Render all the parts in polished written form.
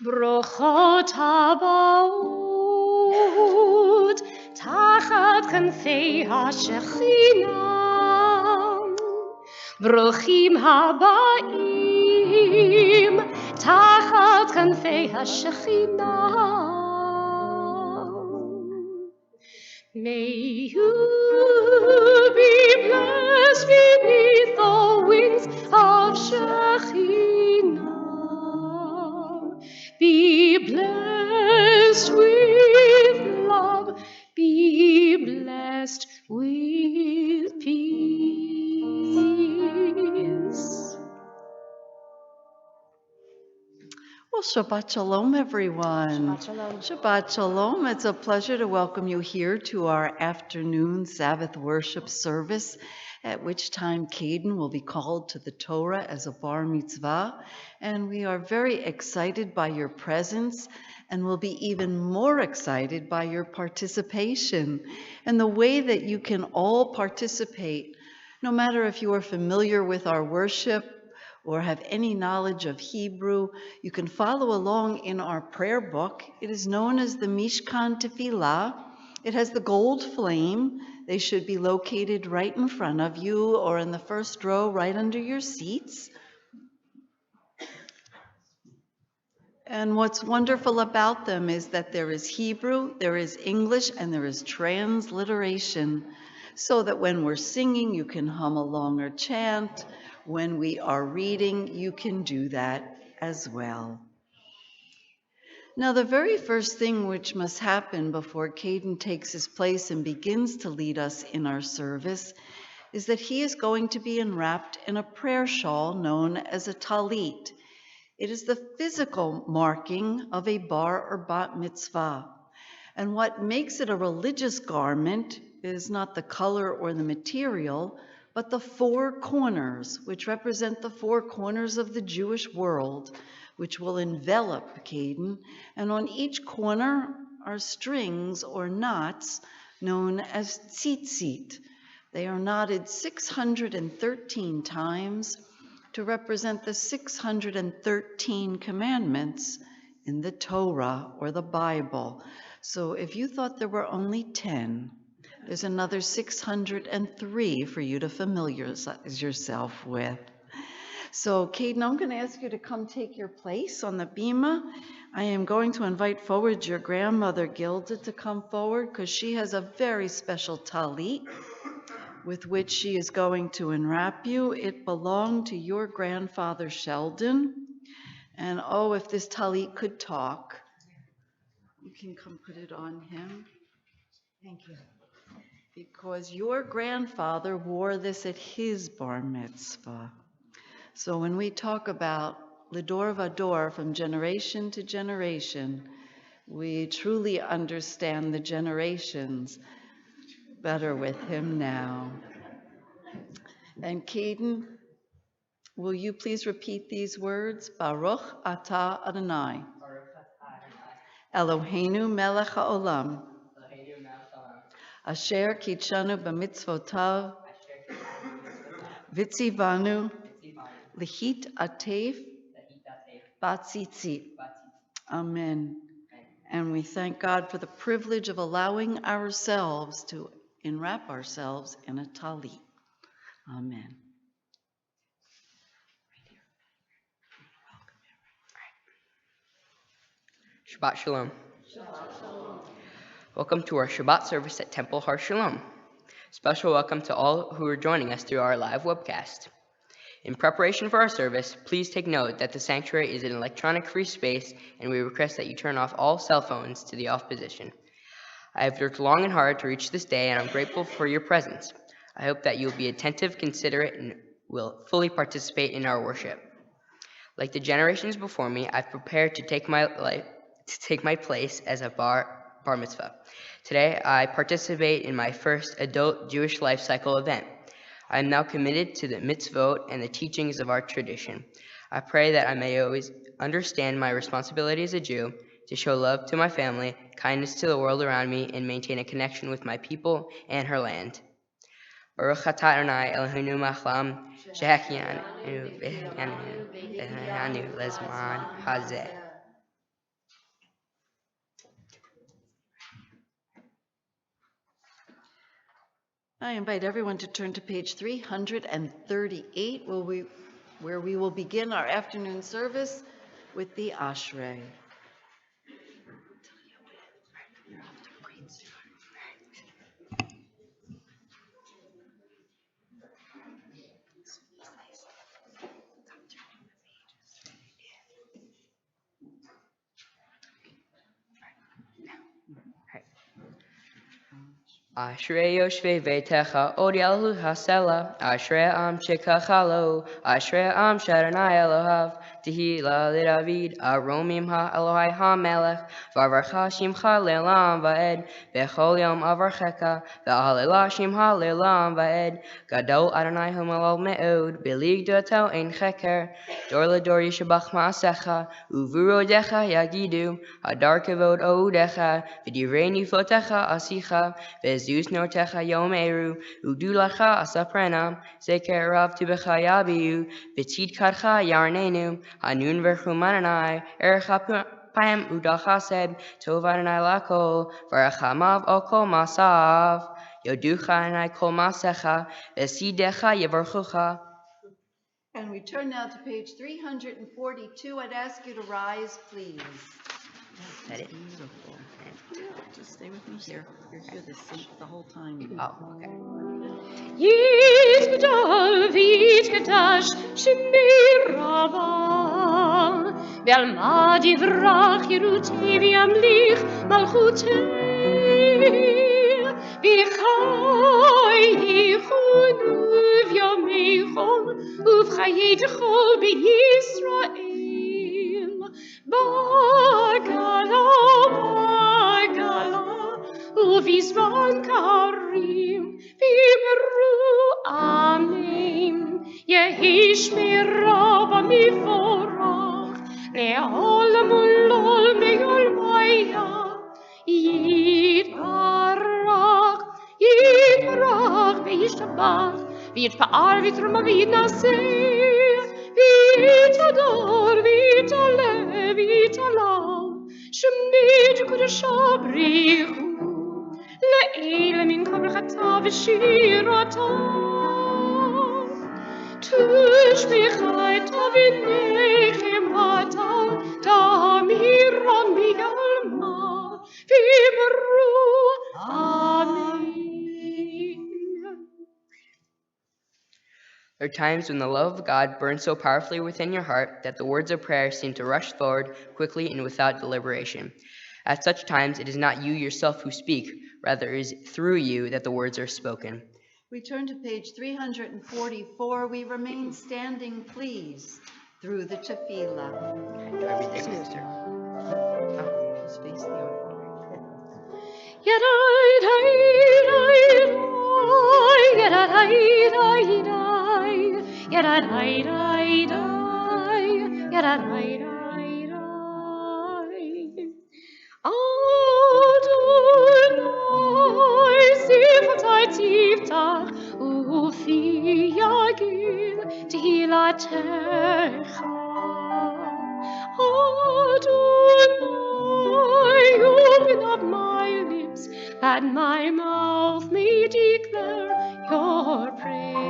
ברוכות הבאות תחת כנפי השכינה, ברוכים הבאים תחת כנפי השכינה. May you be blessed beneath the wings of Shekhinah. Be blessed with love, be blessed with peace. Well, Shabbat Shalom, everyone. Shabbat Shalom. Shabbat Shalom. It's a pleasure to welcome you here to our afternoon Sabbath worship service, at which time Caden will be called to the Torah as a bar mitzvah. And we are very excited by your presence, and will be even more excited by your participation and the way that you can all participate, no matter if you are familiar with our worship or have any knowledge of Hebrew. You can follow along in our prayer book. It is known as the Mishkan Tefillah. It has the gold flame. They should be located right in front of you or in the first row right under your seats. And what's wonderful about them is that there is Hebrew, there is English, and there is transliteration, so that when we're singing, you can hum along or chant. When we are reading, you can do that as well. Now, the very first thing which must happen before Caden takes his place and begins to lead us in our service is that he is going to be enwrapped in a prayer shawl known as a talit. It is the physical marking of a bar or bat mitzvah. And what makes it a religious garment is not the color or the material, but the four corners, which represent the four corners of the Jewish world, which will envelop Caden. And on each corner are strings or knots known as tzitzit. They are knotted 613 times to represent the 613 commandments in the Torah or the Bible. So if you thought there were only 10, there's another 603 for you to familiarize yourself with. So Caden, I'm going to ask you to come take your place on the bima. I am going to invite forward your grandmother Gilda to come forward because she has a very special talit with which she is going to enwrap you. It belonged to your grandfather Sheldon. And oh, if this talit could talk. You can come put it on him. Thank you. Because your grandfather wore this at his bar mitzvah. So when we talk about Lidor Vador, from generation to generation, we truly understand the generations better with him now. And Caden, will you please repeat these words? Baruch atah Adonai, Eloheinu melech haolam, asher kitshanu b'mitzvotav, vitzivanu lihit atef batzitzit. Amen. And we thank God for the privilege of allowing ourselves to enwrap ourselves in a talit. Amen. Shabbat Shalom. Welcome to our Shabbat service at Temple Har Shalom. Special welcome to all who are joining us through our live webcast. In preparation for our service, please take note that the sanctuary is an electronic-free space, and we request that you turn off all cell phones to the off position. I have worked long and hard to reach this day, and I'm grateful for your presence. I hope that you'll be attentive, considerate, and will fully participate in our worship. Like the generations before me, I've prepared to take my place as a bar mitzvah. Today, I participate in my first adult Jewish life cycle event. I am now committed to the mitzvot and the teachings of our tradition. I pray that I may always understand my responsibility as a Jew, to show love to my family, kindness to the world around me, and maintain a connection with my people and her land. Baruch atah Adonai Eloheinu ma'olam, she'achiyanu v'hanu lezman hazeh. I invite everyone to turn to page 338, where we will begin our afternoon service with the Ashrei. Ashrei Yoshvei Veitecha Od Yalu Hasela Ashrei Am Shekachalo Ashrei Am Shadanai Elohav Tehila David Aromim Ha Elohai HaMelech Vavarcha Shimcha Lelam Vaed Bechol Yom Avarcheka Va'alela Shimcha Lelam Vaed Gadol Adonai Humalal Me'od Belig Dotel Ein Cheker Dor Ledor Yishabach Ma'asecha Uvurodecha Yagidu Hadar Kevod Odecha V'divrei Nifotecha Asicha Vezus Nortecha Yom Eru Udulacha Asaprenam Zeker Rav Tubecha Yabiu V'tid Kadcha Yarnenu Hanun Verchumananai Ercha Pam Udachased Tovanai Lakol Varachamav Okol Masav Yoducha Anai Kol Masecha Vesidecha Yevarchucha. And we turn now to page 342. I'd ask you to rise, please. That it? Beautiful. Just stay with me here. You're here the whole time. Oh, okay. Yit Gedol v'yit Gedash Shemir Rava Ve'alma divrach Yerutei v'yamlich Malchutei V'chai yichunu v'yameichon Uv'chayitechol b'Yisrael Bagala, uvizvan karim, v'imru amen. Yehish mirava mivorach, le'olam ulol me'olmaya. Yitbarach v'yishtabach, v'yitpa'ar v'yitrama v'yitnaseh, v'yitador v'yitale v'yitalav, shemid kudasha brichu, le'ele min kol brachata v'shirata. Tush b'chayta v'nechem hata, ta'amiram b'yalma, v'imru amen. There are times when the love of God burns so powerfully within your heart that the words of prayer seem to rush forward quickly and without deliberation. At such times, it is not you yourself who speak, rather it is through you that the words are spoken. We turn to page 344. We remain standing, please, through the tefillah. Do everything, sister. Just face the altar. Adonai, sifatai tiftach, ufi yagil tilatecha. Adonai, open up my lips, that my mouth may declare your praise.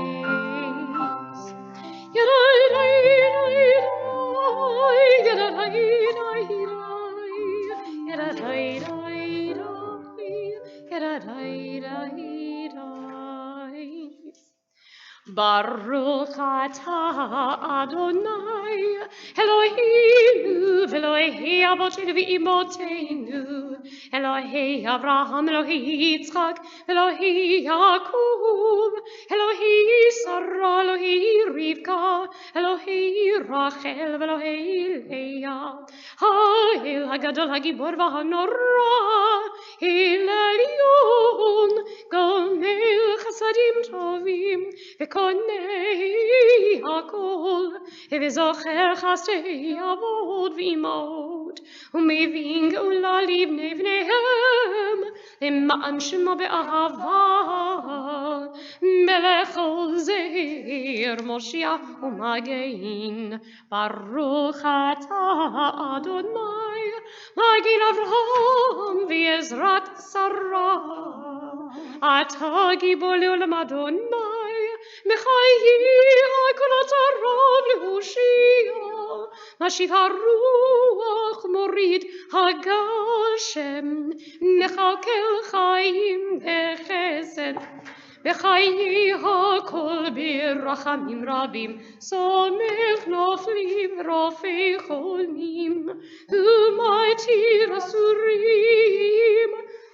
Baruch atah Adonai, Eloheinu, Elohei Avotenu v'Imotenu, Elohei Avraham, Elohei Yitzchak, Elohei Yaakov, Elohei Sarah, Elohei Rivka, Elohei Rachel, Elohei Leah, Ha'el HaGadol HaGibor v'Hanora, El Elyon, Gomel Chasadim Tovim, V'konei hakol, v'zocher chasdei avod v'imot, u'mevin geula livnei v'neihem, למען שמו באהבה, מלך עוזר, מושיע ומגן, ברוך אתה אדוני, מגן אברהם ועזרת שרה, אתה גיבור לעולם אדוני, בחיי הכל אתה רב להושיע, משיב הרוח מוריד הגשם, נכלכל חיים בחסד, בחיי הכל ברחמים רבים, סומך נופלים רופא חולים, ומתיר אסורים,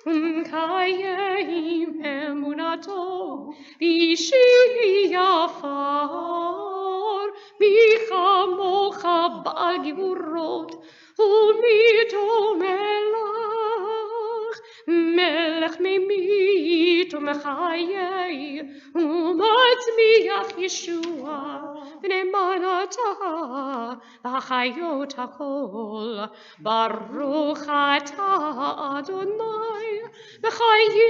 ומקיים אמונתו, אישי יפר, מי כמוך בעל גבורות, ומיתו מלך, מלך ממית ומחיי, ומצמיח ישוע, ונאמן אתה להחיות הכל, ברוך אתה אדוני, בחיי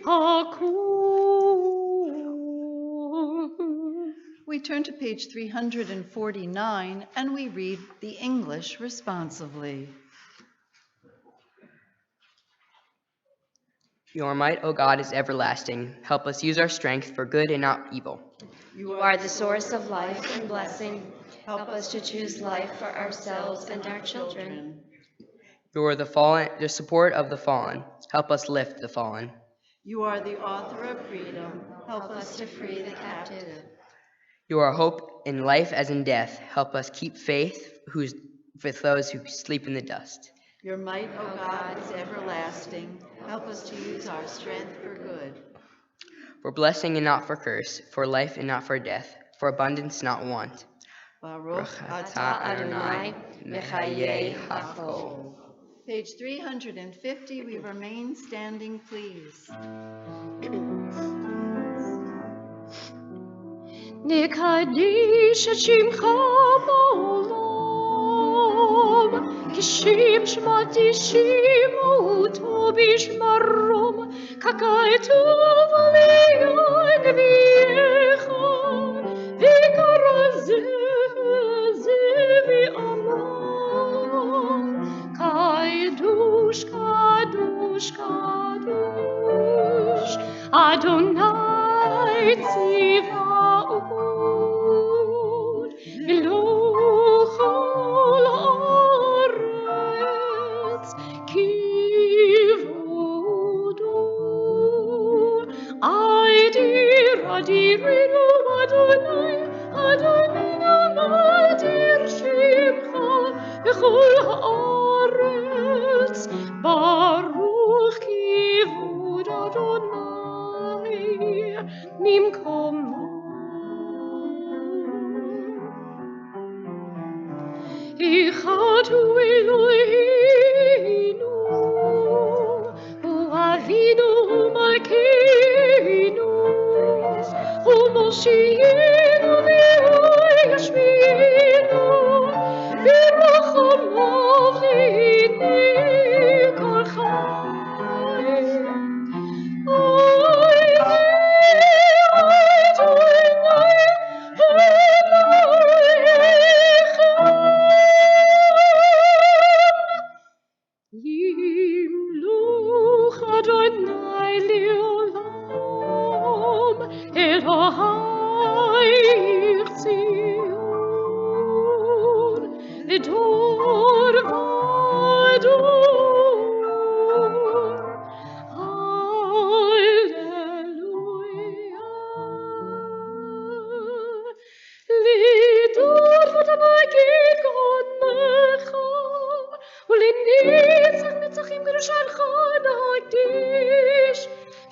הכול. We turn to page 349 and we read the English responsively. Your might, O God, is everlasting. Help us use our strength for good and not evil. You are the source of life and blessing. Help us to choose life for ourselves and our children. You are the support of the fallen. Help us lift the fallen. You are the author of freedom. Help us to free the captive. You are hope in life as in death. Help us keep faith with those who sleep in the dust. Your might, O God, is everlasting. Help us to use our strength for good. For blessing and not for curse, for life and not for death, for abundance, not want. Baruch atah Adonai, mechayei hakol. Page 350, we remain standing, please. נקדיש את שמך בעולם, כשם שמקדישים אותו בשמרום, ככתוב עליי גביעך, וכרזה בעמם, קדוש קדוש קדוש, אדוני צבאות, מלוך כל הארץ כבודו. אדירנו אדוני, אדונינו נדיר שמך בכל הארץ, ברוך כבוד אדוני ממקומו. אחד הוא אלוהינו, הוא אבינו ומלכנו, הוא מושיענו והוא ישמיענו, ברחמיו לעיני כל חי. ימלוך אדוני לעולם, אלוהיך ציון, לדור ודור. הללויה. לדור ותנגיד קודמך, ולנצח נצחים קדושתך נקדיש,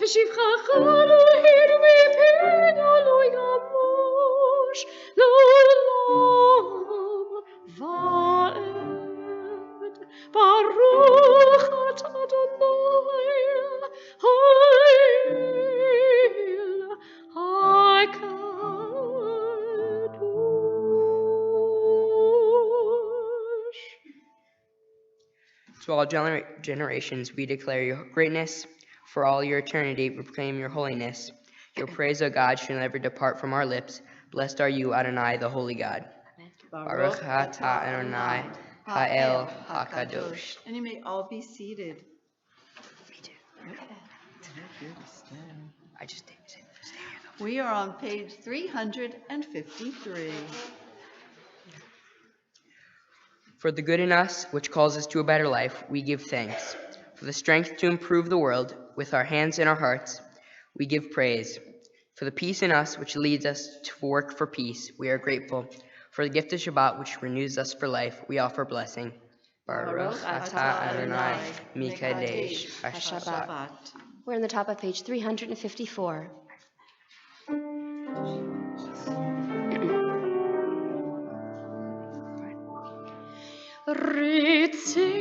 ושבחך לא ירד מפינו לא ימוש, לעולם ועד. ברוך אתה אדוני, האל הקדוש. To all generations we declare your greatness. For all your eternity proclaim your holiness. Your praise, O God, shall never depart from our lips. Blessed are you, Adonai, the holy God. Baruch atah Adonai, ha'el hakadosh. And you may all be seated. I just did. We are on page 353. For the good in us, which calls us to a better life, we give thanks. For the strength to improve the world, with our hands and our hearts, we give praise. For the peace in us, which leads us to work for peace, we are grateful. For the gift of Shabbat, which renews us for life, we offer blessing. Baruch atah Adonai, Mikadesh HaShabbat. We're on the top of page 354. Ritzi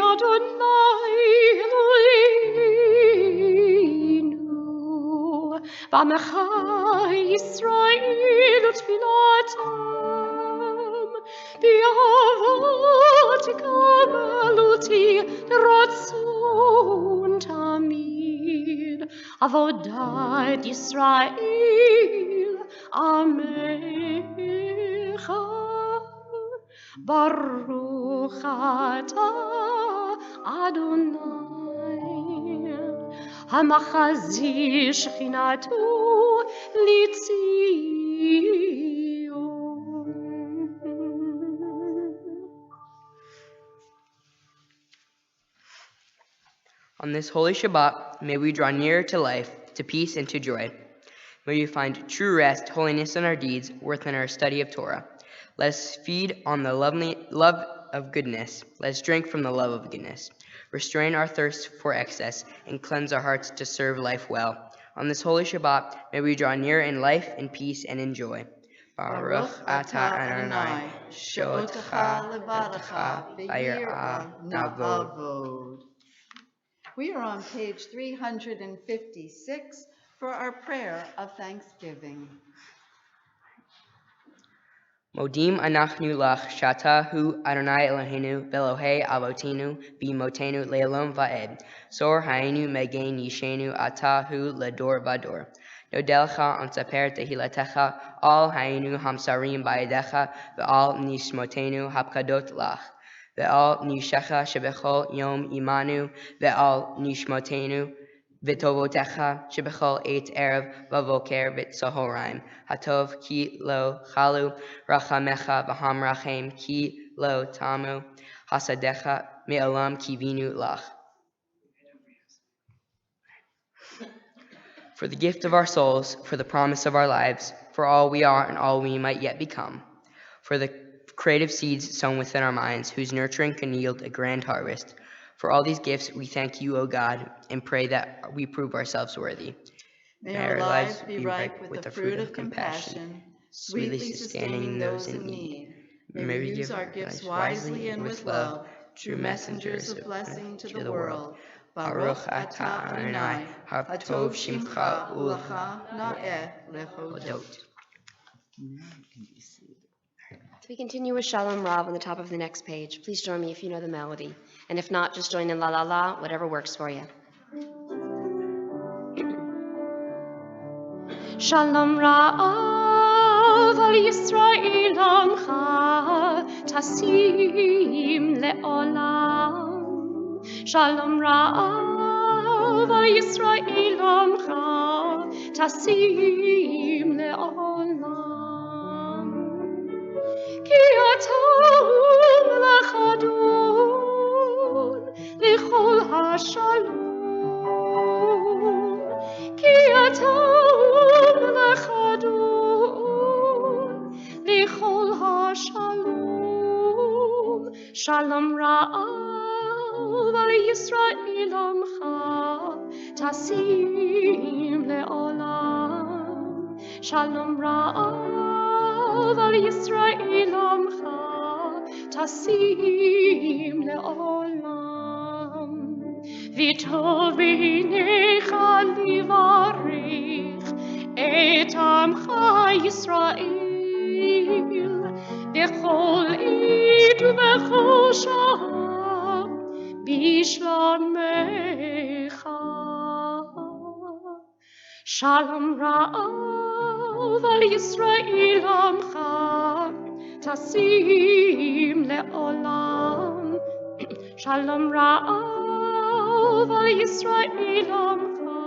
Adonai Eloheinu B'amecha Yisrael Utfilatam B'ahavot Kabaluti Ratzon Tamid Avodat Yisrael Amecha Baruch atah Adonai Hamachazi Shechinatu Litzion. On this holy Shabbat, may we draw nearer to life, to peace, and to joy. May we find true rest, holiness in our deeds, worth in our study of Torah. Let us feed on the love of goodness. Let us drink from the love of goodness. Restrain our thirst for excess, and cleanse our hearts to serve life well. On this holy Shabbat, may we draw near in life, in peace, and in joy. Baruch atah Adonai, she'otcha levadecha v'yirah navod. We are on page 356 for our prayer of thanksgiving. Modim anachnu lach shata hu Adonai Eloheinu velohei avotinu b'motenu le'olam va'ed. Sor ha'enu megain yishenu ata hu ledor vador. Nodelcha onsaper tehilatecha al ha'enu hamsarim ba'edecha ve'al nishmotenu hapkadot lach. Ve'al nishecha shebechol yom imanu ve'al nishmotenu v'tovotecha shebechol eit erev v'avoker v'tzohoraim. Hatov ki lo chalu rachamecha v'ham rachem ki lo tamu hasadecha me'olam kivinu lach. For the gift of our souls, for the promise of our lives, for all we are and all we might yet become, for the creative seeds sown within our minds, whose nurturing can yield a grand harvest. For all these gifts, we thank you, O God, and pray that we prove ourselves worthy. May our lives be ripe with the fruit of compassion, sweetly sustaining those in need. May we use our gifts wisely and with love, true messengers of blessing to the world. Baruch atah Adonai, hatov shimcha u'lecha na'eh lechodot. We continue with Shalom Rav on the top of the next page. Please join me if you know the melody. And if not, just join in la la la, whatever works for you. Shalom Ra'av al Yisrael Amcha Tasim Le'olam. Shalom Ra'av al Yisrael Amcha Tasim Le'olam. Ki atom lachadon Lichol HaShalom. Ki atom lachadon Lichol HaShalom. Shalom Ra'av al Yisrael Amcha Tasim Le'olam. Shalom Ra'av al Yisrael Amcha Tasim Le'olam. V'tov b'einecha livarich et Amcha Yisrael b'chol id u'b'chol shah b'shlomecha. Shalom Ra'av al Yisrael Amcha Tasim Le'olam. Shalom Ra'av al Yisrael Amcha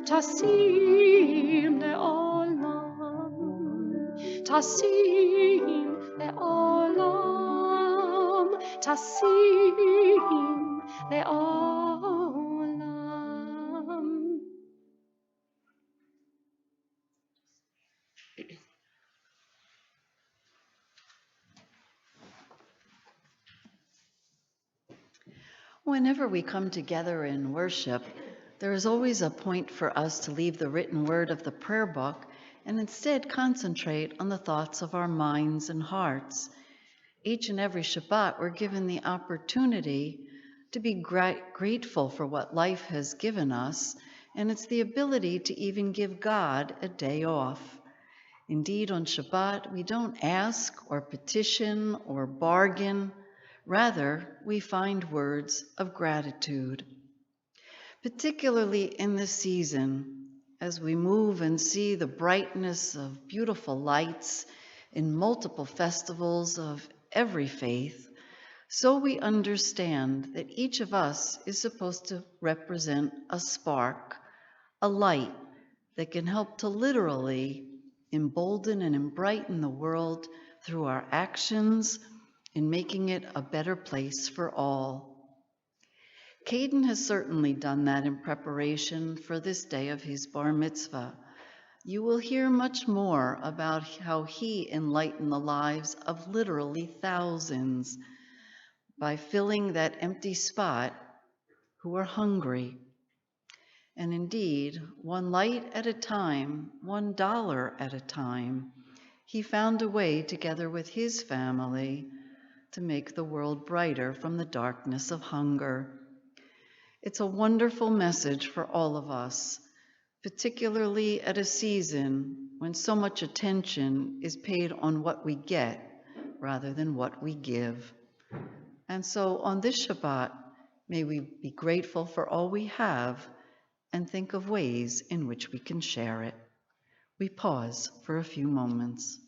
Tasim le'olam, Tasim le'olam, Tasim le'olam. Whenever we come together in worship, there is always a point for us to leave the written word of the prayer book and instead concentrate on the thoughts of our minds and hearts. Each and every Shabbat, we're given the opportunity to be grateful for what life has given us, and it's the ability to even give God a day off. Indeed, on Shabbat, we don't ask or petition or bargain. Rather, we find words of gratitude. Particularly in this season, as we move and see the brightness of beautiful lights in multiple festivals of every faith, so we understand that each of us is supposed to represent a spark, a light that can help to literally embolden and embrighten the world through our actions in making it a better place for all. Caden has certainly done that in preparation for this day of his bar mitzvah. You will hear much more about how he enlightened the lives of literally thousands by filling that empty spot who are hungry. And indeed, one light at a time, $1 at a time, he found a way together with his family to make the world brighter from the darkness of hunger. It's a wonderful message for all of us, particularly at a season when so much attention is paid on what we get rather than what we give. And so on this Shabbat, may we be grateful for all we have and think of ways in which we can share it. We pause for a few moments.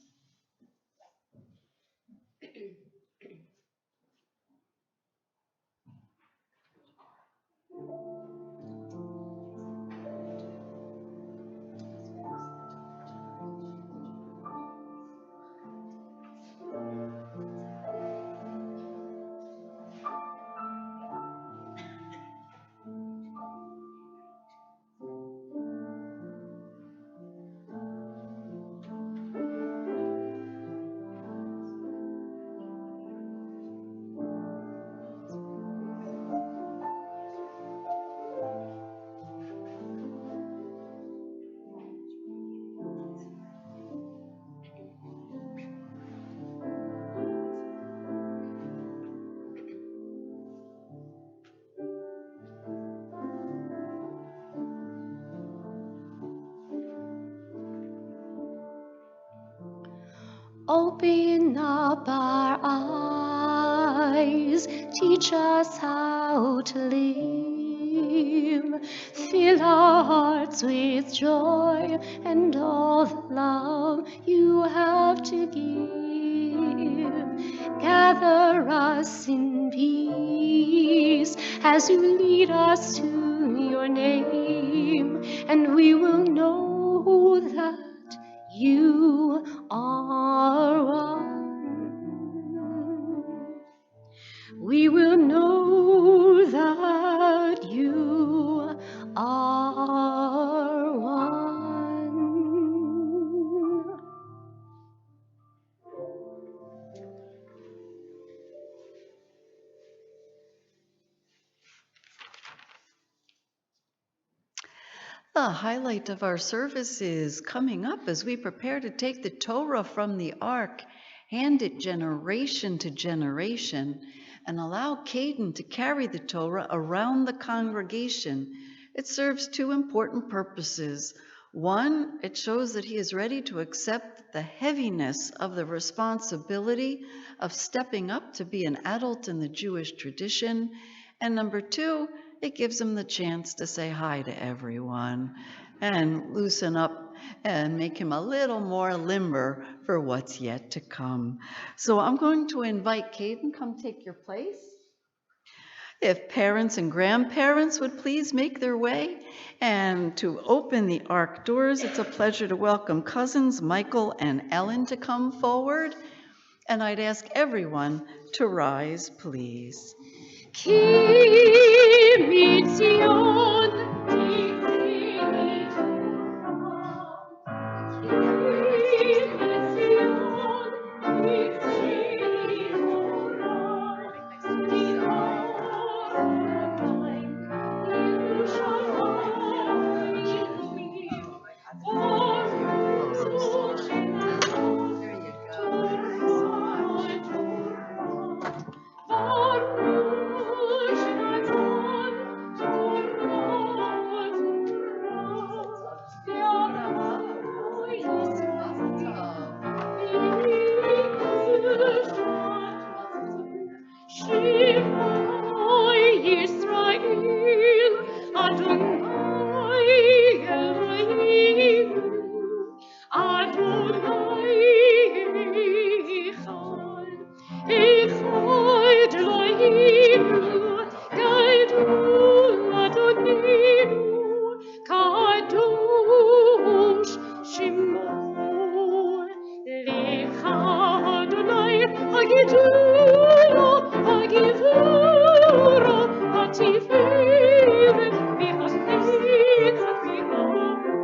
Open up our eyes, teach us how to live. Fill our hearts with joy and all the love you have to give. Gather us in peace as you lead us to your name, and we will know that you are one. We will know that you are one. The highlight of our service is coming up as we prepare to take the Torah from the ark, hand it generation to generation, and allow Caden to carry the Torah around the congregation. It serves two important purposes. One, it shows that he is ready to accept the heaviness of the responsibility of stepping up to be an adult in the Jewish tradition. And number two, it gives him the chance to say hi to everyone and loosen up and make him a little more limber for what's yet to come. So I'm going to invite Caden, come take your place. If parents and grandparents would please make their way, and to open the ark doors, it's a pleasure to welcome cousins Michael and Ellen to come forward. And I'd ask everyone to rise, please. Ki mitzion, Yisrael, Adonai Eloheinu, Adonai Echad, Echad Eloheinu, Gadol Adonenu, Kadosh Shemo, Lecha Adonai Hagidula, Hagivura, Hatiferet, V'Hanetzach V'Havu.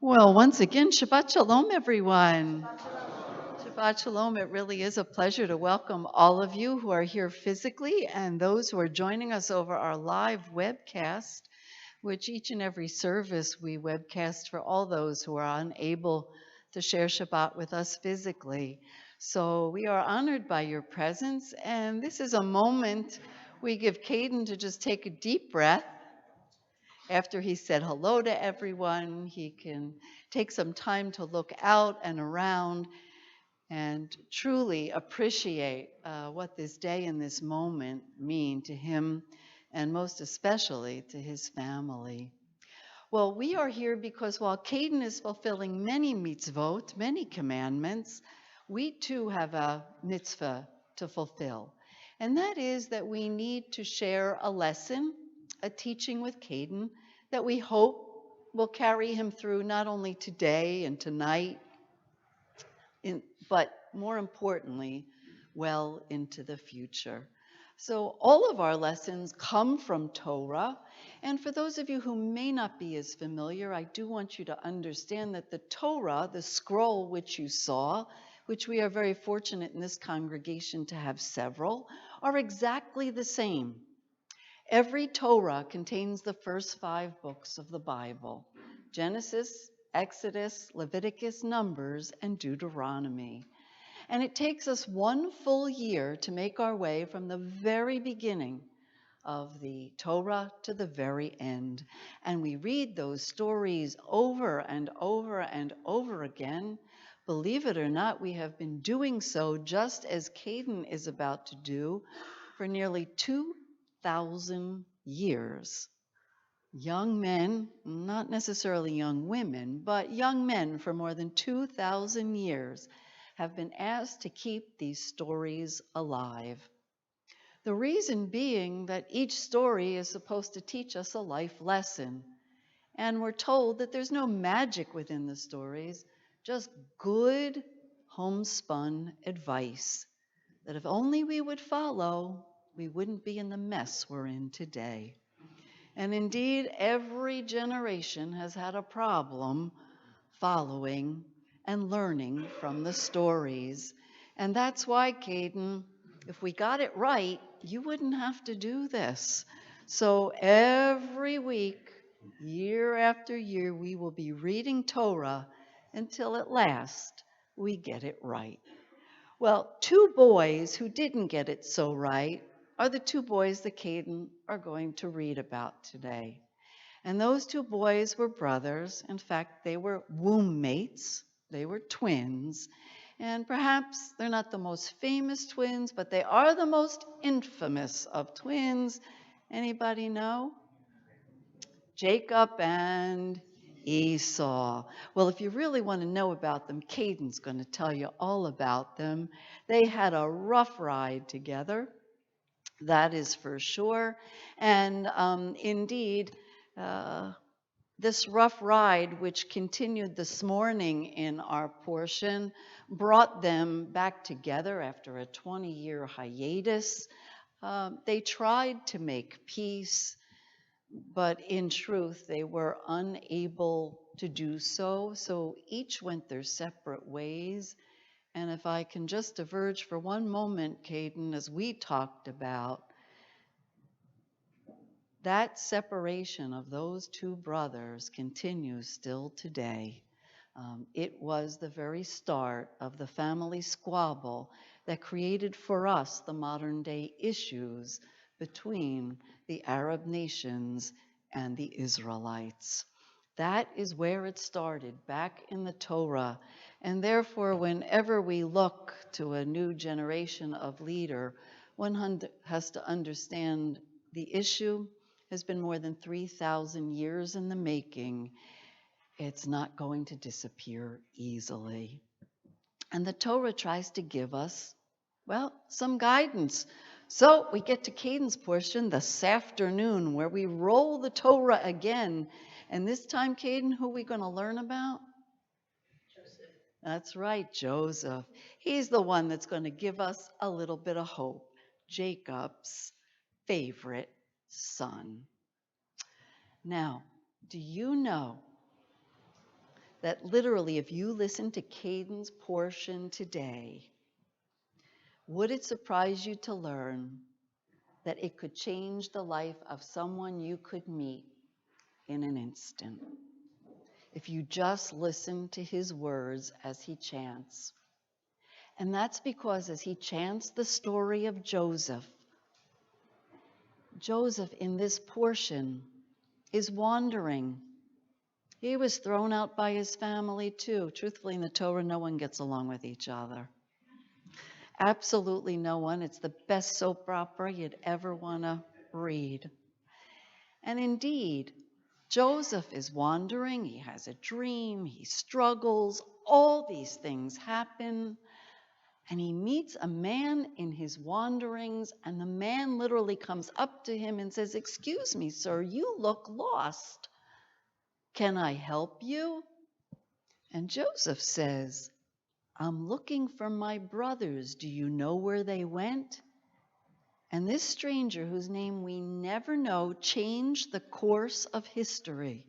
Well, once again, Shabbat Shalom, everyone. Shabbat Shalom. It really is a pleasure to welcome all of you who are here physically and those who are joining us over our live webcast, which each and every service we webcast for all those who are unable to share Shabbat with us physically. So we are honored by your presence, and this is a moment we give Caden to just take a deep breath. After he said hello to everyone, he can take some time to look out and around and truly appreciate what this day and this moment mean to him, and most especially to his family. Well, we are here because while Caden is fulfilling many mitzvot, many commandments, we too have a mitzvah to fulfill. And that is that we need to share a lesson, a teaching with Caden that we hope will carry him through not only today and tonight, but more importantly, well into the future. So all of our lessons come from Torah. And for those of you who may not be as familiar, I do want you to understand that the Torah, the scroll which you saw, which we are very fortunate in this congregation to have several, are exactly the same. Every Torah contains the first 5 books of the Bible: Genesis, Exodus, Leviticus, Numbers, and Deuteronomy. And it takes us 1 full year to make our way from the very beginning of the Torah to the very end. And we read those stories over and over and over again. Believe it or not, we have been doing so, just as Caden is about to do, for nearly 2,000 years. Young men, not necessarily young women, but young men for more than 2,000 years have been asked to keep these stories alive. The reason being that each story is supposed to teach us a life lesson. And we're told that there's no magic within the stories, just good homespun advice that if only we would follow, we wouldn't be in the mess we're in today. And indeed, every generation has had a problem following and learning from the stories. And that's why, Caden, if we got it right, you wouldn't have to do this. So every week, year after year, we will be reading Torah until at last we get it right. Well, 2 boys who didn't get it so right are the 2 boys that Caden are going to read about today. And those 2 boys were brothers. In fact, they were womb mates. They were twins. And perhaps they're not the most famous twins, but they are the most infamous of twins. Anybody know? Jacob and Esau. Well, if you really want to know about them, Caden's going to tell you all about them. They had a rough ride together, that is for sure. And indeed, this rough ride, which continued this morning in our portion, brought them back together after a 20-year hiatus. They tried to make peace, but in truth, they were unable to do so. So each went their separate ways. And if I can just diverge for one moment, Caden, as we talked about, that separation of those 2 brothers continues still today. It was the very start of the family squabble that created for us the modern day issues between the Arab nations and the Israelites. That is where it started, back in the Torah. And therefore, whenever we look to a new generation of leader, one has to understand the issue has been more than 3,000 years in the making. It's not going to disappear easily. And the Torah tries to give us, well, some guidance. So we get to Caden's portion this afternoon where we roll the Torah again. And this time, Caden, who are we going to learn about? Joseph. That's right, Joseph. He's the one that's going to give us a little bit of hope. Jacob's favorite son. Now, do you know that literally if you listen to Caden's portion today, would it surprise you to learn that it could change the life of someone you could meet in an instant if you just listen to his words as he chants? And that's because as he chants the story of Joseph in this portion is wandering. He was thrown out by his family too. Truthfully, in the Torah, no one gets along with each other. Absolutely no one. It's the best soap opera you'd ever want to read. And indeed, Joseph is wandering. He has a dream. He struggles. All these things happen. And he meets a man in his wanderings, and the man literally comes up to him and says, "Excuse me, sir, you look lost. Can I help you?" And Joseph says, I'm looking for my brothers. Do you know where they went? And this stranger, whose name we never know, changed the course of history.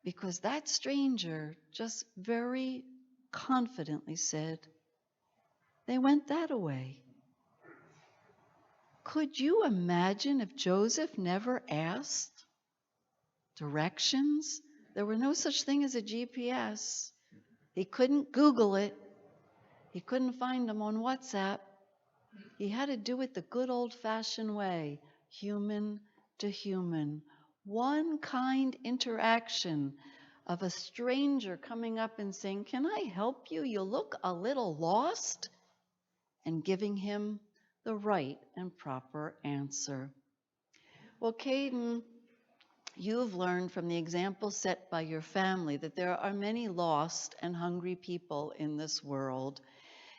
Because that stranger just very confidently said, they went that way. Could you imagine if Joseph never asked directions? There were no such thing as a GPS. He couldn't Google it. He couldn't find them on WhatsApp. He had to do it the good old-fashioned way, human to human. One kind interaction of a stranger coming up and saying, "Can I help you? You look a little lost," and giving him the right and proper answer. Well, Caden, you've learned from the example set by your family that there are many lost and hungry people in this world.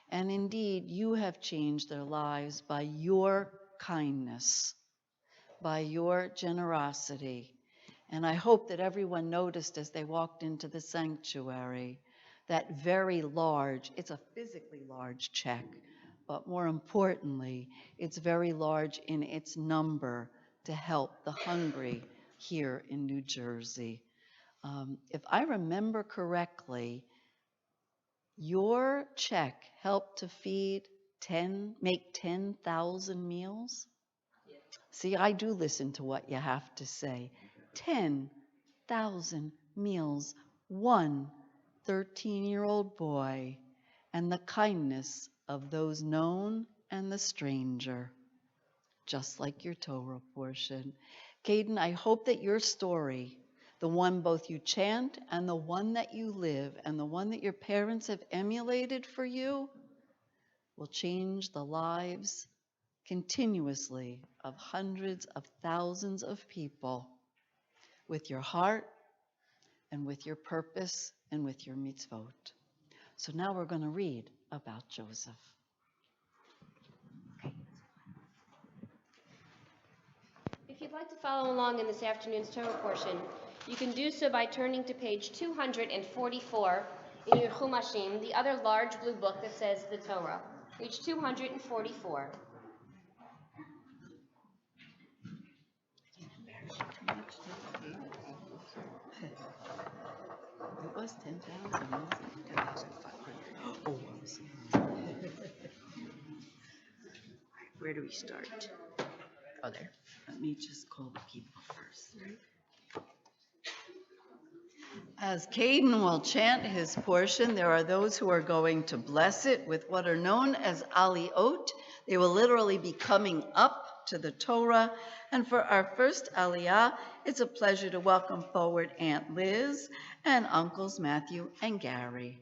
And indeed, you have changed their lives by your kindness, by your generosity. And I hope that everyone noticed as they walked into the sanctuary that very large, it's a physically large check, but more importantly, it's very large in its number to help the hungry here in New Jersey. If I remember correctly, your check helped to make 10,000 meals? See, I do listen to what you have to say. 10,000 meals, one 13-year-old boy, and the kindness of those known and the stranger, just like your Torah portion. Caden, I hope that your story, the one both you chant and the one that you live and the one that your parents have emulated for you, will change the lives continuously of hundreds of thousands of people with your heart and with your purpose and with your mitzvot. So now we're going to read about Joseph. If you'd like to follow along in this afternoon's Torah portion, you can do so by turning to page 244 in your Chumashim, the other large blue book that says the Torah. Page 244. It was 10,000, wasn't it? 10,500. Oh, I'm sorry. Where do we start? Oh, there. Let me just call the people first. As Caden will chant his portion, there are those who are going to bless it with what are known as aliyot. They will literally be coming up to the Torah. And for our first aliyah, it's a pleasure to welcome forward Aunt Liz and Uncles Matthew and Gary.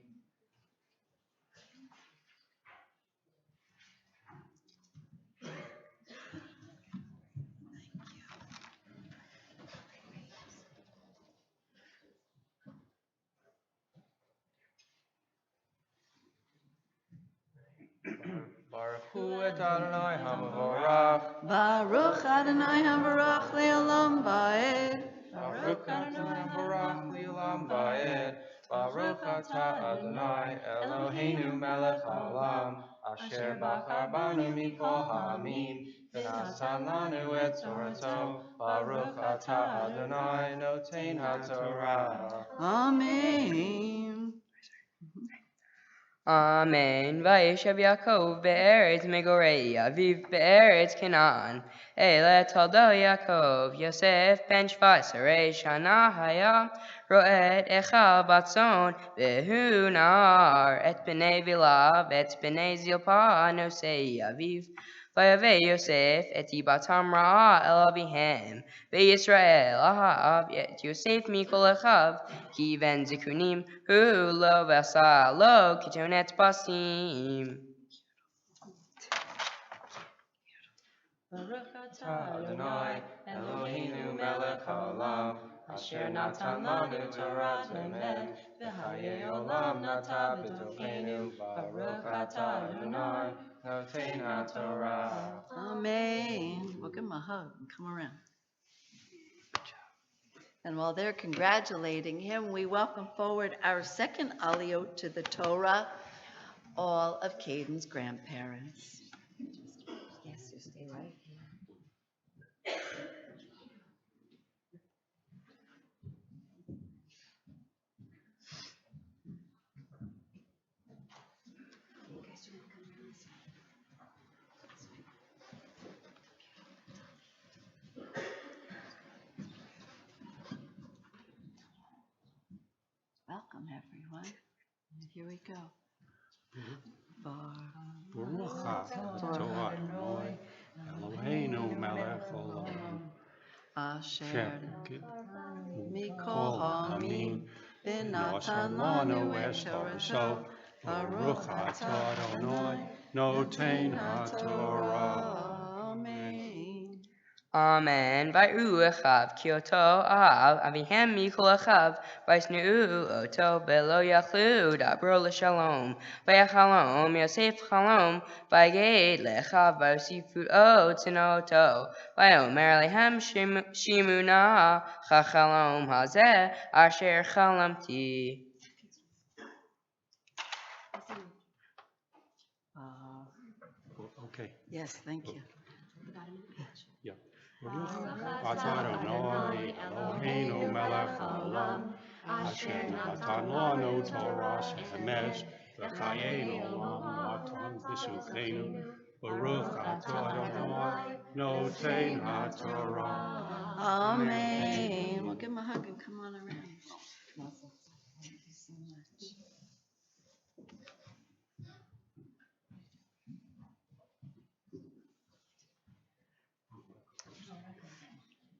Baruch Hu et Adonai HaMavorach. Baruch Adonai HaBarach Le'olam Ba'ed. Baruch Adonai HaMavorach Le'olam Ba'ed. Baruch Atah Adonai Eloheinu melech haolam, asher bachar banu mikol ha'amim, v'natan lanu et Torato. Baruch Atah Adonai noten haTorah. Amen. Amen. Vayeshev Yaakov be'eretz megorei aviv be'eretz Canaan. Ele toldo Yaakov Yosef ben 17 shana haya ro'et echal batzon vehu nar et bnei vilav et bnei zilpa nosei aviv. Vayave Yosef et ibatam ra'a el avihem ve'Yisrael ahav et Yosef mikol echav ki ben zikunim hu lo v'asa lo kitonet basim. Baruch atah Adonai Eloheinu melech haolam, asher natan lanu Torah emet, v'chayei olam nata b'tochenu. Baruch atah Adonai noten haTorah. Amen. Well, give him a hug and come around. And while they're congratulating him, we welcome forward our second aliyot to the Torah, all of Caden's grandparents. Yes, you stay right here. Welcome, everyone. Here we go. Baruch atah Adonai Eloheinu melech haolam Asher mikol hamim v'natan lanu et Torato. Baruch atah Adonai noten haTorah. Amen. Amen. Vayruachav kyoto ahav avihem mikol achav vaisnu oto belo yachlu dabro l'shalom vayachalom yosef chalom vayed lechav vayosifu o tinoto vayomer lehem shimuna chachalom hazeh asher chalamti. Okay. Yes, thank you. Yeah. Baruch atah Adonai Eloheinu melech haolam asher natan lanu Torah shemesh v'chayenu olam matan v'suchenu. Baruch atah Adonai noten haTorah. Amen. Well, give him a hug and come on around. Thank you so much.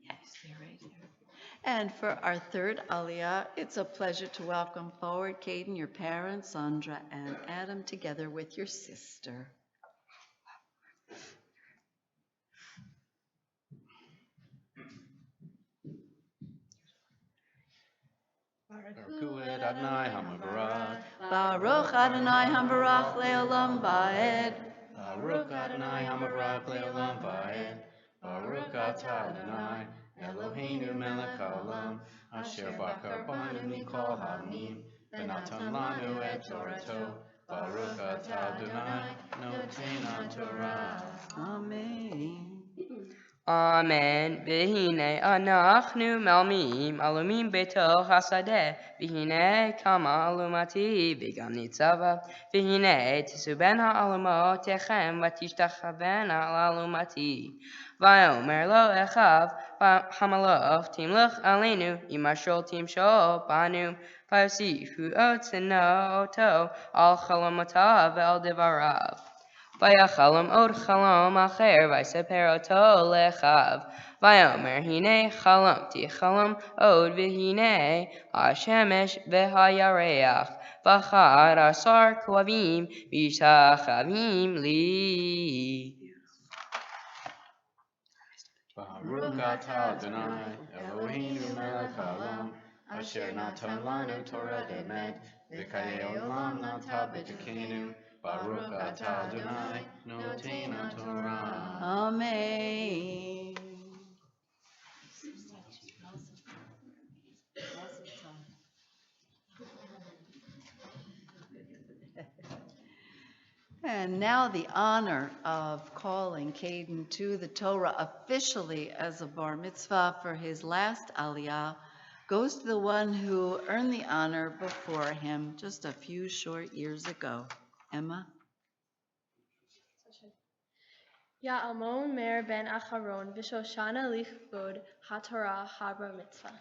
Yeah, stay right here. And for our third aliyah, it's a pleasure to welcome forward Caden, your parents, Sandra and Adam, together with your sister. Baruch Adonai HaMavarach. Baruch Adonai Hambarach Leolam Vaed. Baruch Adonai HaMavarach Leolam Vaed. Baruch atah Adonai Eloheinu melech haolam asher bakar banu mikol hamim v'natan lanu et Torato. Baruch atah Adonai noten haTorah. Amen. Amen. V'hine anachnu melmim alumim beto hasadeh. V'hine kama alumati v'gam nitzava. V'hine tisu ben ha'alumot techem v'tishtachavena alumati. V'yomer lo echav hamaloch timluch alenu imashol timshol banu. V'yosifu otzeno oto al chalomotav ve'al devarav. Vayachalom od chalom acher vayseper oto lechav. Vayomer hine chalomti chalom od v'hine hashemesh v'hayareach v'chad asar kovavim v'shachavim li. Baruch atah Adonai Eloheinu melech haolam asher natan lanu Torah emet v'chayei olam nata b'tekenu. Baruch atah Adonai noten haTorah. Amen. And now the honor of calling Caden to the Torah officially as a bar mitzvah for his last aliyah goes to the one who earned the honor before him just a few short years ago. Emma? Ya'amon Meir ben Acharon v'Shoshana lichvod haTorah habar mitzvah.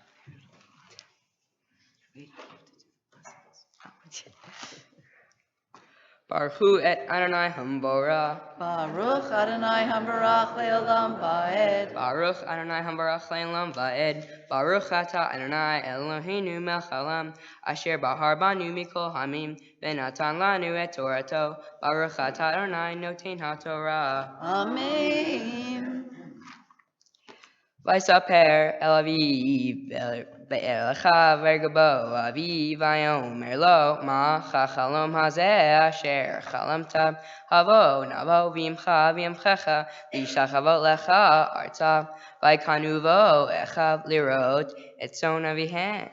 Baruch et Adonai Hambora. Baruch Adonai Hambarach Leolam Vaed. Baruch Adonai Hambarach Le'olam Va'ed. Baruch Ata Adonai Eloheinu melech haolam asher bahar banu mikol hamim v'natan lanu et Torato. Baruch Ata Adonai noten haTorah. Amen. ויספר אל אביו ואליך ויגבו אביו ויאמר לו מה החלום הזה אשר חלמת הבוא נבוא ועמך ועמך וישתחוות לך ארצה ויקנו בו אחיו לראות את צאן אביהם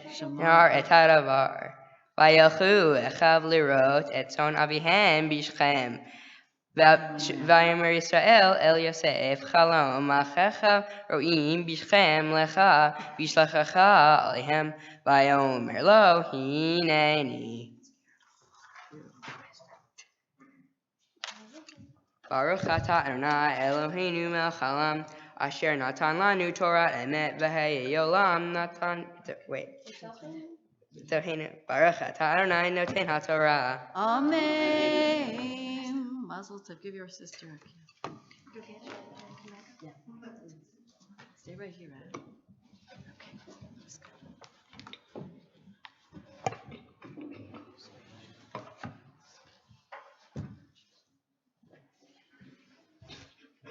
שמר את הדבר וילכו אחיו לראות את צאן אביהם בשכם ויאמר ישראל אל יוסף חלום אחיך רואים בשכם לך וישלחך עליהם ויאמר לו הנני ברוך אתה אדוני אלוהינו מלך העולם אשר נתן לנו תורת אמת וחיי עולם נתן ברוך אתה אדוני נותן התורה. Amen. Mazel tov. Give your sister a kiss. Yeah. Stay right here, Adam. Okay. Let's go.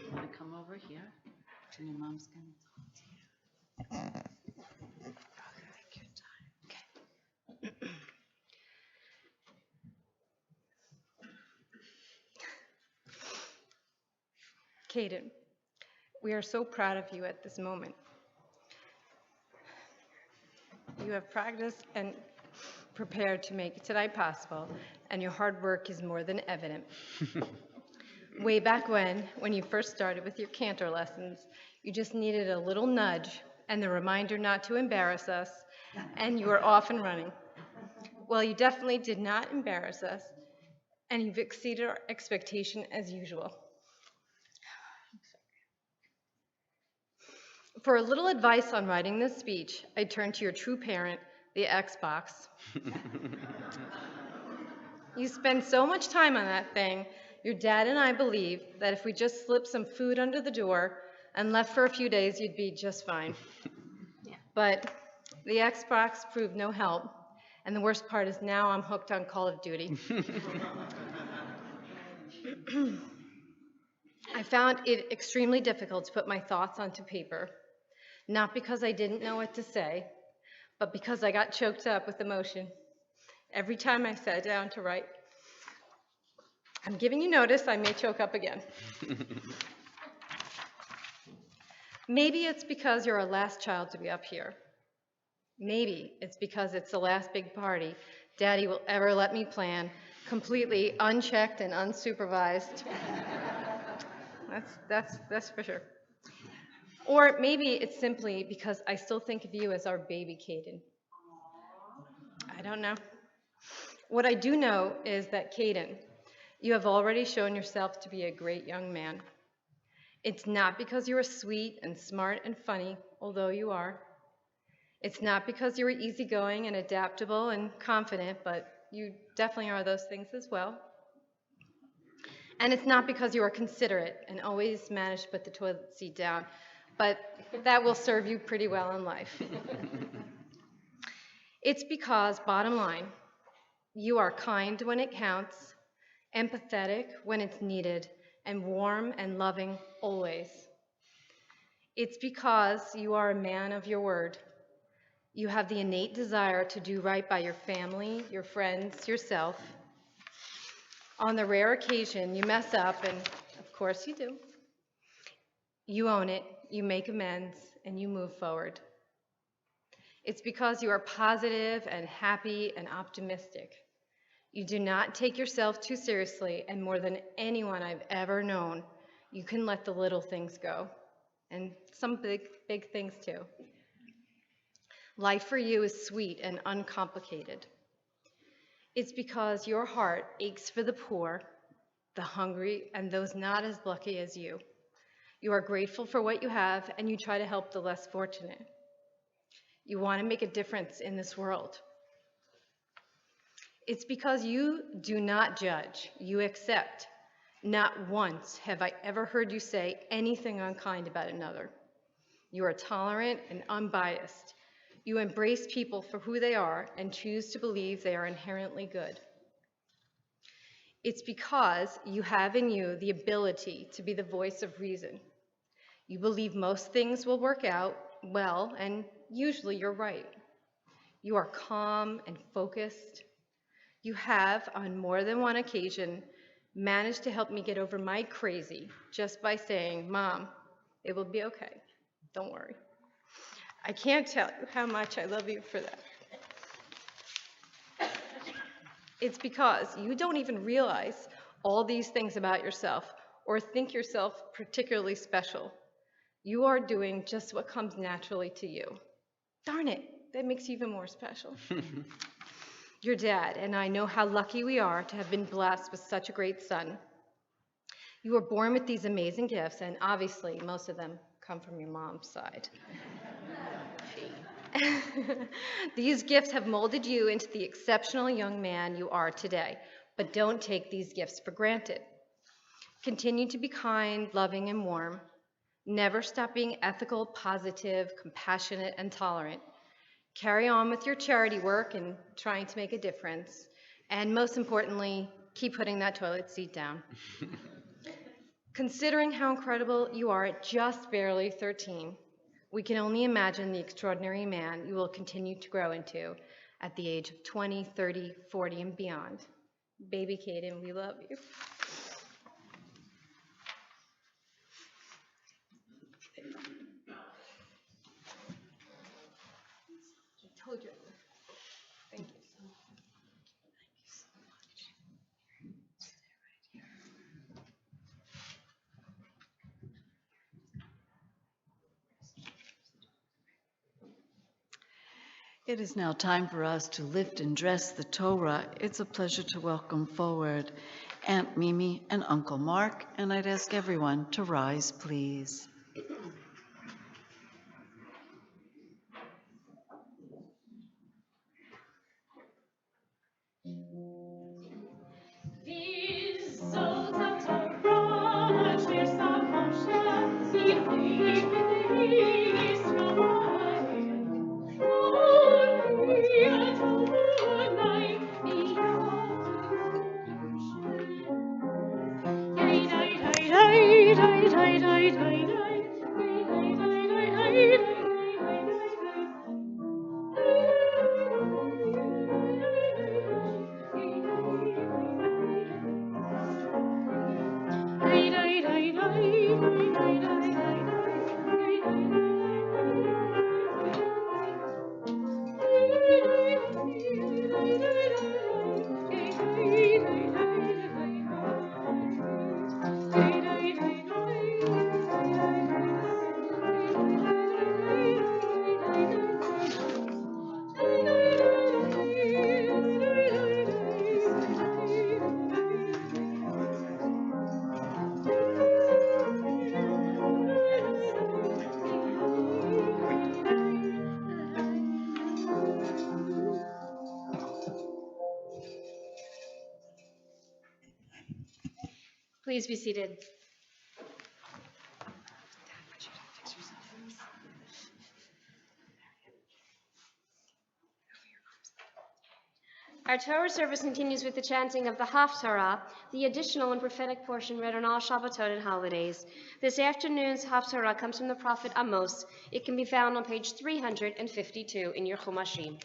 You want to come over here? And your mom's going to talk to you. Take your time. Okay. Caden, we are so proud of you at this moment. You have practiced and prepared to make tonight possible, and your hard work is more than evident. Way back when you first started with your cantor lessons, you just needed a little nudge and the reminder not to embarrass us, and you were off and running. Well, you definitely did not embarrass us, and you've exceeded our expectation as usual. For a little advice on writing this speech, I turn to your true parent, the Xbox. You spend so much time on that thing, your dad and I believe that if we just slipped some food under the door and left for a few days, you'd be just fine. But the Xbox proved no help, and the worst part is now I'm hooked on Call of Duty. I found it extremely difficult to put my thoughts onto paper. Not because I didn't know what to say, but because I got choked up with emotion every time I sat down to write. I'm giving you notice I may choke up again. Maybe it's because you're our last child to be up here. Maybe it's because it's the last big party Daddy will ever let me plan, completely unchecked and unsupervised. That's for sure. Or maybe it's simply because I still think of you as our baby Caden. I don't know. What I do know is that Caden, you have already shown yourself to be a great young man. It's not because you are sweet and smart and funny, although you are. It's not because you are easygoing and adaptable and confident, but you definitely are those things as well. And it's not because you are considerate and always manage to put the toilet seat down, but that will serve you pretty well in life. It's because, bottom line, you are kind when it counts, empathetic when it's needed, and warm and loving always. It's because you are a man of your word. You have the innate desire to do right by your family, your friends, yourself. On the rare occasion you mess up, and of course you do, you own it, you make amends, and you move forward. It's because you are positive and happy and optimistic. You do not take yourself too seriously, and more than anyone I've ever known, you can let the little things go, and some big things too. Life for you is sweet and uncomplicated. It's because your heart aches for the poor, the hungry, and those not as lucky as you. You are grateful for what you have, and you try to help the less fortunate. You want to make a difference in this world. It's because you do not judge, you accept. Not once have I ever heard you say anything unkind about another. You are tolerant and unbiased. You embrace people for who they are and choose to believe they are inherently good. It's because you have in you the ability to be the voice of reason, You believe most things will work out well, and usually you're right. You are calm and focused. You have, on more than one occasion, managed to help me get over my crazy just by saying, "Mom, it will be okay. Don't worry." I can't tell you how much I love you for that. It's because you don't even realize all these things about yourself or think yourself particularly special. You are doing just what comes naturally to you. Darn it, that makes you even more special. Your dad and I know how lucky we are to have been blessed with such a great son. You were born with these amazing gifts, and obviously most of them come from your mom's side. These gifts have molded you into the exceptional young man you are today, but don't take these gifts for granted. Continue to be kind, loving, and warm. Never stop being ethical, positive, compassionate, and tolerant. Carry on with your charity work and trying to make a difference. And most importantly, keep putting that toilet seat down. Considering how incredible you are at just barely 13, we can only imagine the extraordinary man you will continue to grow into at the age of 20, 30, 40, and beyond. Baby Caden, we love you. I told you. Thank you. It is now time for us to lift and dress the Torah. It's a pleasure to welcome forward Aunt Mimi and Uncle Mark, and I'd ask everyone to rise, please. Please be seated. Our Torah service continues with the chanting of the Haftarah, the additional and prophetic portion read on all Shabbatot and holidays. This afternoon's Haftarah comes from the prophet Amos. It can be found on page 352 in your Chumashim.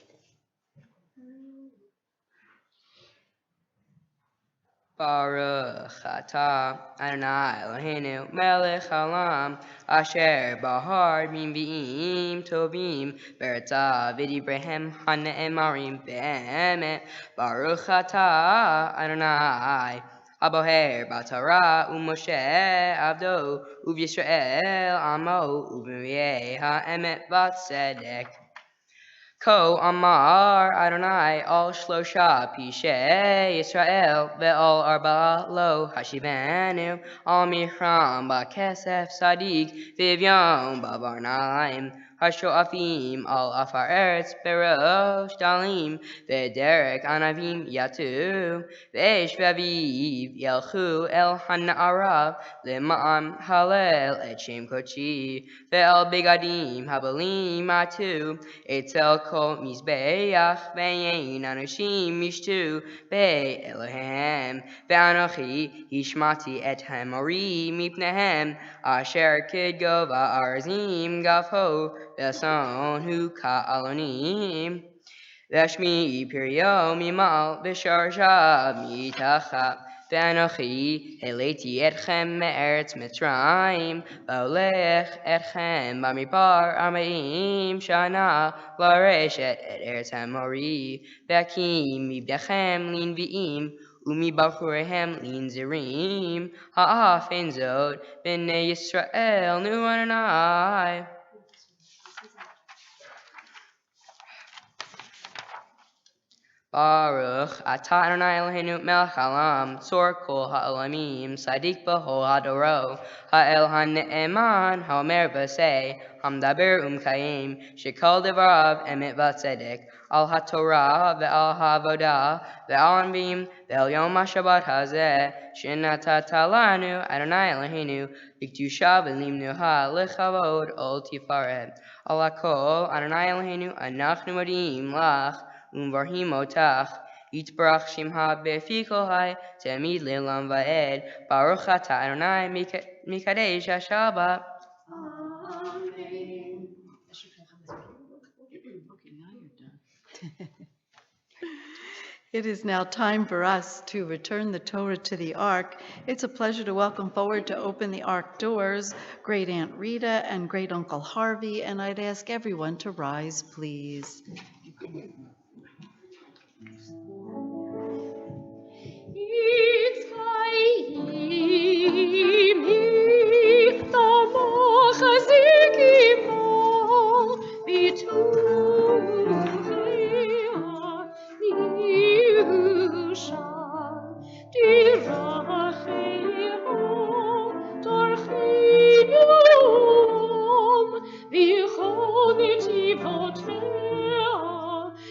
Baruch atah Adonai Eloheinu melech haolam asher bahar b'im tovim be'eretzav v'divreihem hane'emarim be'emet. Baruch atah Adonai aboher b'Torah u'Moshe avdo u'Yisrael amo u'b'nei ha'emet v'tzedek. Ko Amar Adonai al Shlosha Pishei Yisrael ve'al arba lo hashivenu al Mihram ba'kesef sadik v'ivyon ba'varnaim השואפים על עפר ארץ בראש דלים, ודרך ענבים יטו, ואש ואביב ילכו אל הנערה, למען הלל את שם קודשי, ואל בגדים הבלים עטו, אצל כל מזבח, ויין אנשים ישתו באלוהיהם, ואנוכי השמעתי את המורי מפניהם, אשר כגובה ארזים גבהו, ושון הוא כעלונים. ושמי פריו ממעל ושרשה מתחת, ואנוכי העליתי אתכם מארץ מצרים, והולך אתכם במדבר 40 שנה, לרשת את ארץ המורי, והקים מבניכם לנביאים, ומבחוריהם לנזירים, האף אין זאת, בני ישראל נו אדוני. Baruch atah Adonai Eloheinu melech haolam, tzor kol ha'olamim, sadik b'chol hadoro, ha'el ha'ne'eman, ha'omer v'sei, ha'mdaber u'mkayim, shekol devarav emet v'tzedek, al ha'torah ve'al ha'avodah, ve'al anvim, ve'al yom ha'shabbat hazeh, shenatata lanu Adonai Eloheinu, liktusha v'limnuha lechavod ol tifaret, al ha'kol Adonai Eloheinu anachnu modim lach, ומברכים אותך, יתברך שמך בפי כל חי, תמיד לעולם ועד, ברוך אתה אדוני מקדש השבת. Amen. It is now time for us to return the Torah to the Ark. It's a pleasure to welcome forward to open the Ark doors Great Aunt Rita and Great Uncle Harvey, and I'd ask everyone to rise, please.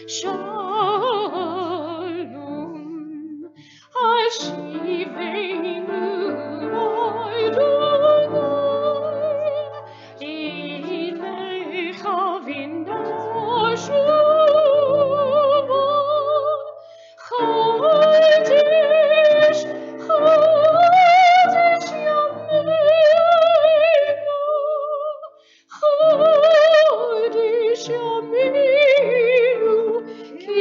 Shalom. Hashivenu Adonai Ilecha v'nashuva Chodesh Yameinu Chodesh Yameinu Ki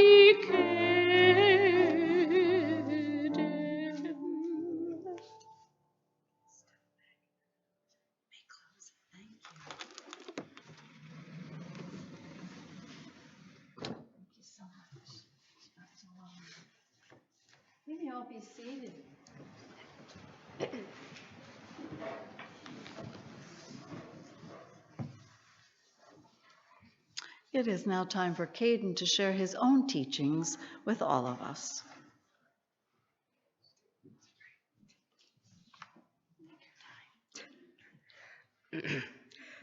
You may all be seated. It is now time for Caden to share his own teachings with all of us.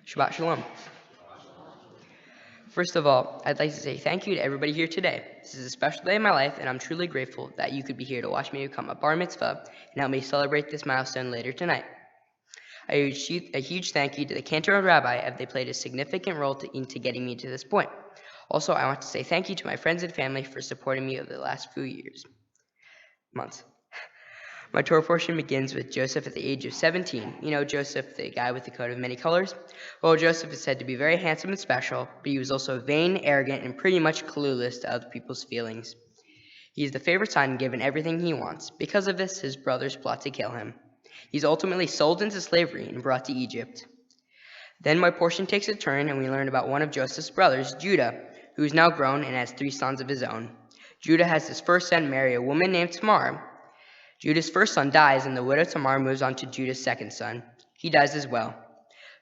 Shabbat Shalom. First of all, I'd like to say thank you to everybody here today. This is a special day in my life, and I'm truly grateful that you could be here to watch me become a bar mitzvah and help me celebrate this milestone later tonight. A huge thank you to the cantor and rabbi, as they played a significant role into getting me to this point. Also, I want to say thank you to my friends and family for supporting me over the last few months. My Torah portion begins with Joseph at the age of 17. You know Joseph, the guy with the coat of many colors? Well, Joseph is said to be very handsome and special, but he was also vain, arrogant, and pretty much clueless to other people's feelings. He is the favorite son given everything he wants. Because of this, his brothers plot to kill him. He's ultimately sold into slavery and brought to Egypt. Then my portion takes a turn, and we learn about one of Joseph's brothers, Judah, who is now grown and has 3 sons of his own. Judah has his first son marry a woman named Tamar. Judah's first son dies, and the widow Tamar moves on to Judah's second son. He dies as well.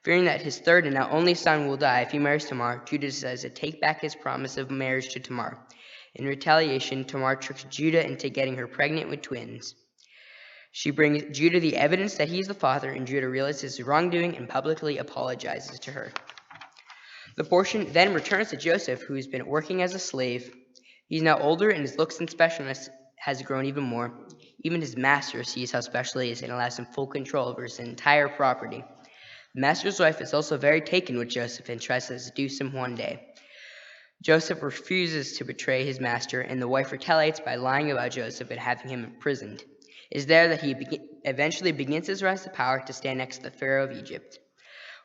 Fearing that his third and now only son will die if he marries Tamar, Judah decides to take back his promise of marriage to Tamar. In retaliation, Tamar tricks Judah into getting her pregnant with twins. She brings Judah the evidence that he is the father, and Judah realizes his wrongdoing and publicly apologizes to her. The portion then returns to Joseph, who has been working as a slave. He's now older, and his looks and specialness has grown even more. Even his master sees how special he is and allows him full control over his entire property. The master's wife is also very taken with Joseph and tries to seduce him one day. Joseph refuses to betray his master, and the wife retaliates by lying about Joseph and having him imprisoned. It is there that he eventually begins his rise to power to stand next to the Pharaoh of Egypt.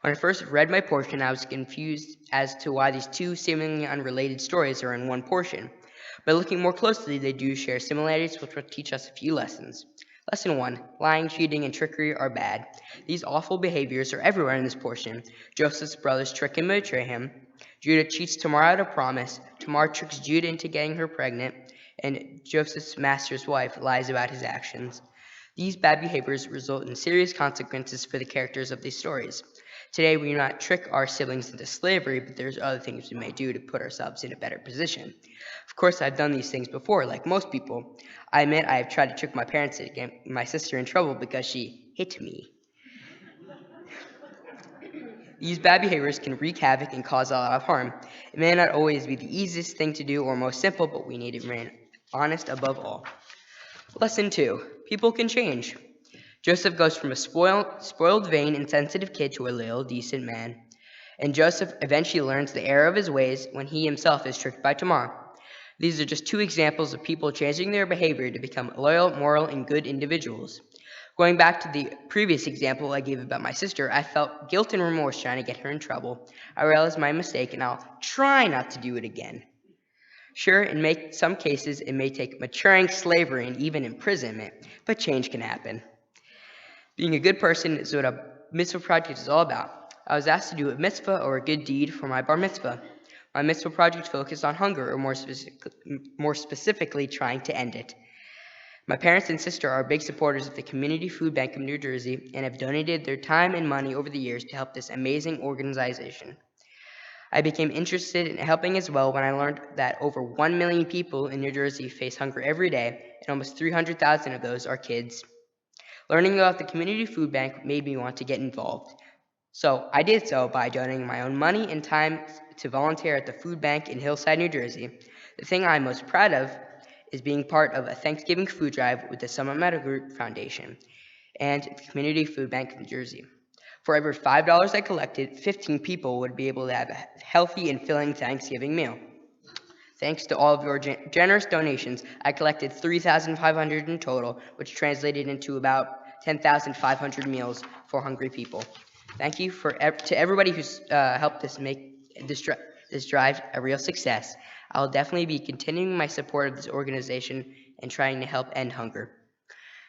When I first read my portion, I was confused as to why these two seemingly unrelated stories are in one portion. By looking more closely, they do share similarities which will teach us a few lessons. Lesson 1. Lying, cheating, and trickery are bad. These awful behaviors are everywhere in this portion. Joseph's brothers trick and betray him. Judah cheats Tamar out of promise. Tamar tricks Judah into getting her pregnant. And Joseph's master's wife lies about his actions. These bad behaviors result in serious consequences for the characters of these stories. Today, we do not trick our siblings into slavery, but there's other things we may do to put ourselves in a better position. Of course, I've done these things before, like most people. I admit I have tried to trick my parents to get my sister in trouble because she hit me. These bad behaviors can wreak havoc and cause a lot of harm. It may not always be the easiest thing to do or most simple, but we need to remain honest above all. Lesson 2. People can change. Joseph goes from a spoiled, vain, and sensitive kid to a loyal, decent man. And Joseph eventually learns the error of his ways when he himself is tricked by Tamar. These are just two examples of people changing their behavior to become loyal, moral, and good individuals. Going back to the previous example I gave about my sister, I felt guilt and remorse trying to get her in trouble. I realized my mistake, and I'll try not to do it again. Sure, in some cases, it may take maturing, slavery, and even imprisonment, but change can happen. Being a good person is what a mitzvah project is all about. I was asked to do a mitzvah or a good deed for my bar mitzvah. My mitzvah project focused on hunger, or more specifically, trying to end it. My parents and sister are big supporters of the Community Food Bank of New Jersey and have donated their time and money over the years to help this amazing organization. I became interested in helping as well when I learned that over 1 million people in New Jersey face hunger every day, and almost 300,000 of those are kids. Learning about the Community Food Bank made me want to get involved. So I did so by donating my own money and time to volunteer at the food bank in Hillside, New Jersey. The thing I'm most proud of is being part of a Thanksgiving food drive with the Summit Meadow Group Foundation and the Community Food Bank of New Jersey. For every $5 I collected, 15 people would be able to have a healthy and filling Thanksgiving meal. Thanks to all of your generous donations, I collected $3,500 in total, which translated into about 10,500 meals for hungry people. Thank you to everybody who's helped us make this drive a real success. I'll definitely be continuing my support of this organization and trying to help end hunger.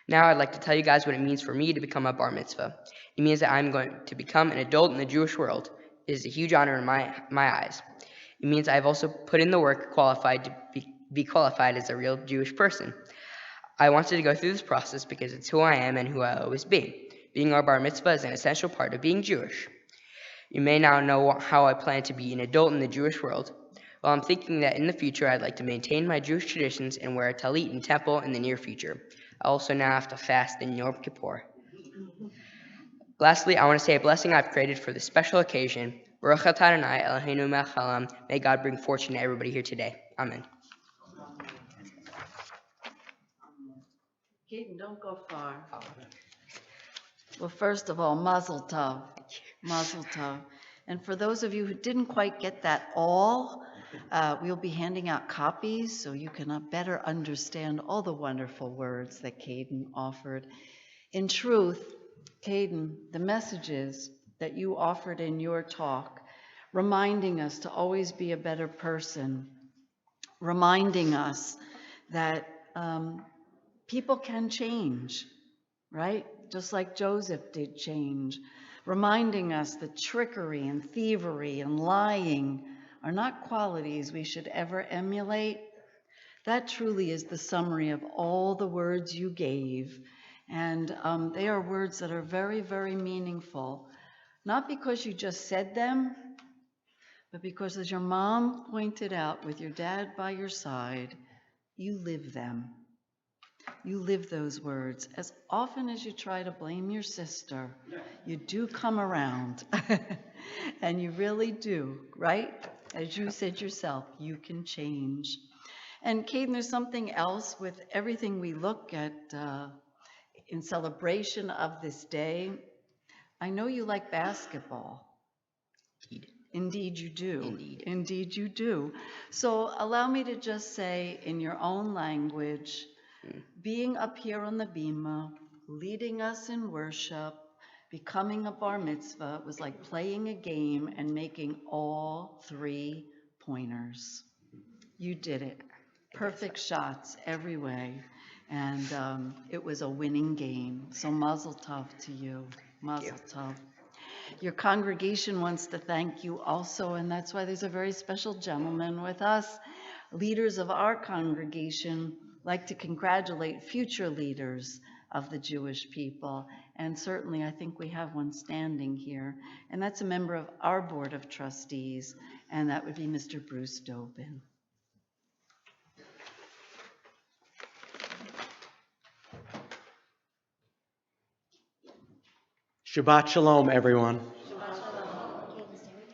Now I'd like to tell you guys what it means for me to become a bar mitzvah. It means that I'm going to become an adult in the Jewish world. It is a huge honor in my eyes. It means I've also put in the work qualified to be qualified as a real Jewish person. I wanted to go through this process because it's who I am and who I'll always be. Being our bar mitzvah is an essential part of being Jewish. You may now know how I plan to be an adult in the Jewish world. Well, I'm thinking that in the future I'd like to maintain my Jewish traditions and wear a talit in temple in the near future. I also now have to fast in Yom Kippur. Lastly, I want to say a blessing I've created for this special occasion. Baruch atah Adonai Eloheinu melech haolam. May God bring fortune to everybody here today. Amen. Keaton, don't go far. Well, first of all, Mazel Tov. Mazel Tov. And for those of you who didn't quite get that all, we'll be handing out copies so you can better understand all the wonderful words that Caden offered. In truth, Caden, the messages that you offered in your talk, reminding us to always be a better person, reminding us that people can change, right? Just like Joseph did change, reminding us that trickery and thievery and lying are not qualities we should ever emulate. That truly is the summary of all the words you gave. And they are words that are very, very meaningful, not because you just said them, but because, as your mom pointed out, with your dad by your side, you live them. You live those words. As often as you try to blame your sister, you do come around. And you really do, right? As you said yourself, you can change. And Caden, there's something else with everything we look at in celebration of this day. I know you like basketball. Indeed you do. Indeed. Indeed you do. So allow me to just say in your own language, being up here on the bima, leading us in worship, becoming a bar mitzvah was like playing a game and making all 3 pointers. You did it. Perfect shots every way. And it was a winning game. So mazel tov to you. Mazel tov. Your congregation wants to thank you also, and that's why there's a very special gentleman with us. Leaders of our congregation like to congratulate future leaders of the Jewish people, and certainly I think we have one standing here, and that's a member of our Board of Trustees, and that would be Mr. Bruce Dobin. Shabbat Shalom, everyone.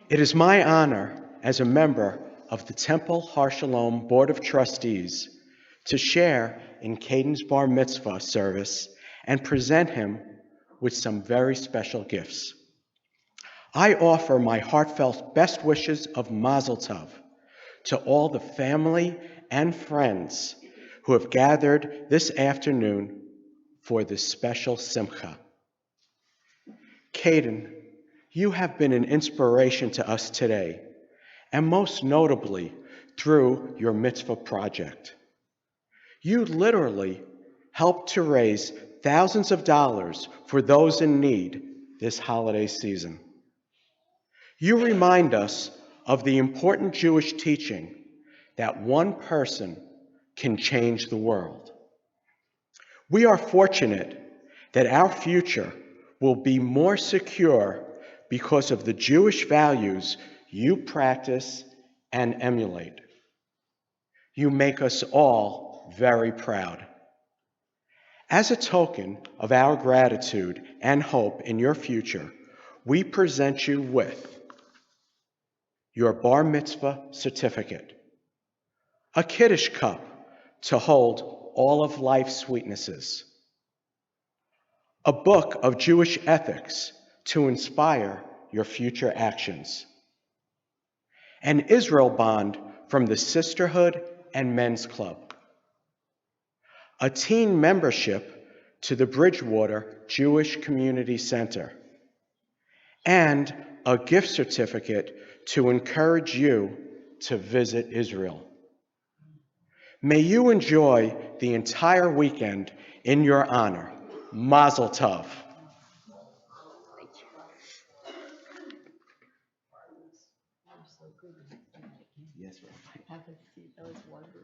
It is my honor as a member of the Temple Har Shalom Board of Trustees to share in Caden's Bar Mitzvah service and present him with some very special gifts. I offer my heartfelt best wishes of Mazel Tov to all the family and friends who have gathered this afternoon for this special simcha. Caden, you have been an inspiration to us today, and most notably through your mitzvah project. You literally helped to raise thousands of dollars for those in need this holiday season. You remind us of the important Jewish teaching that one person can change the world. We are fortunate that our future will be more secure because of the Jewish values you practice and emulate. You make us all very proud. As a token of our gratitude and hope in your future, we present you with your Bar Mitzvah certificate, a Kiddush cup to hold all of life's sweetnesses, a book of Jewish ethics to inspire your future actions, an Israel bond from the Sisterhood and Men's Club, a teen membership to the Bridgewater Jewish Community Center, and a gift certificate to encourage you to visit Israel. May you enjoy the entire weekend in your honor. Mazel Tov. Yes, have a seat. That was wonderful.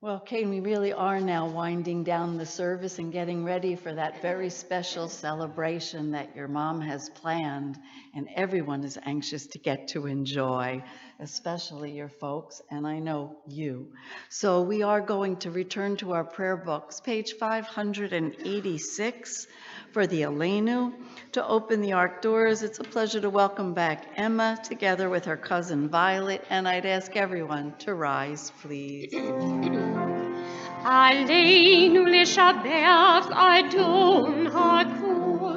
Well, Caden, we really are now winding down the service and getting ready for that very special celebration that your mom has planned, and everyone is anxious to get to enjoy, especially your folks, and I know you. So we are going to return to our prayer books, page 586 for the Aleinu. To open the Ark doors, it's a pleasure to welcome back Emma together with her cousin Violet, and I'd ask everyone to rise, please. Aleinu לשבח אדון הכל,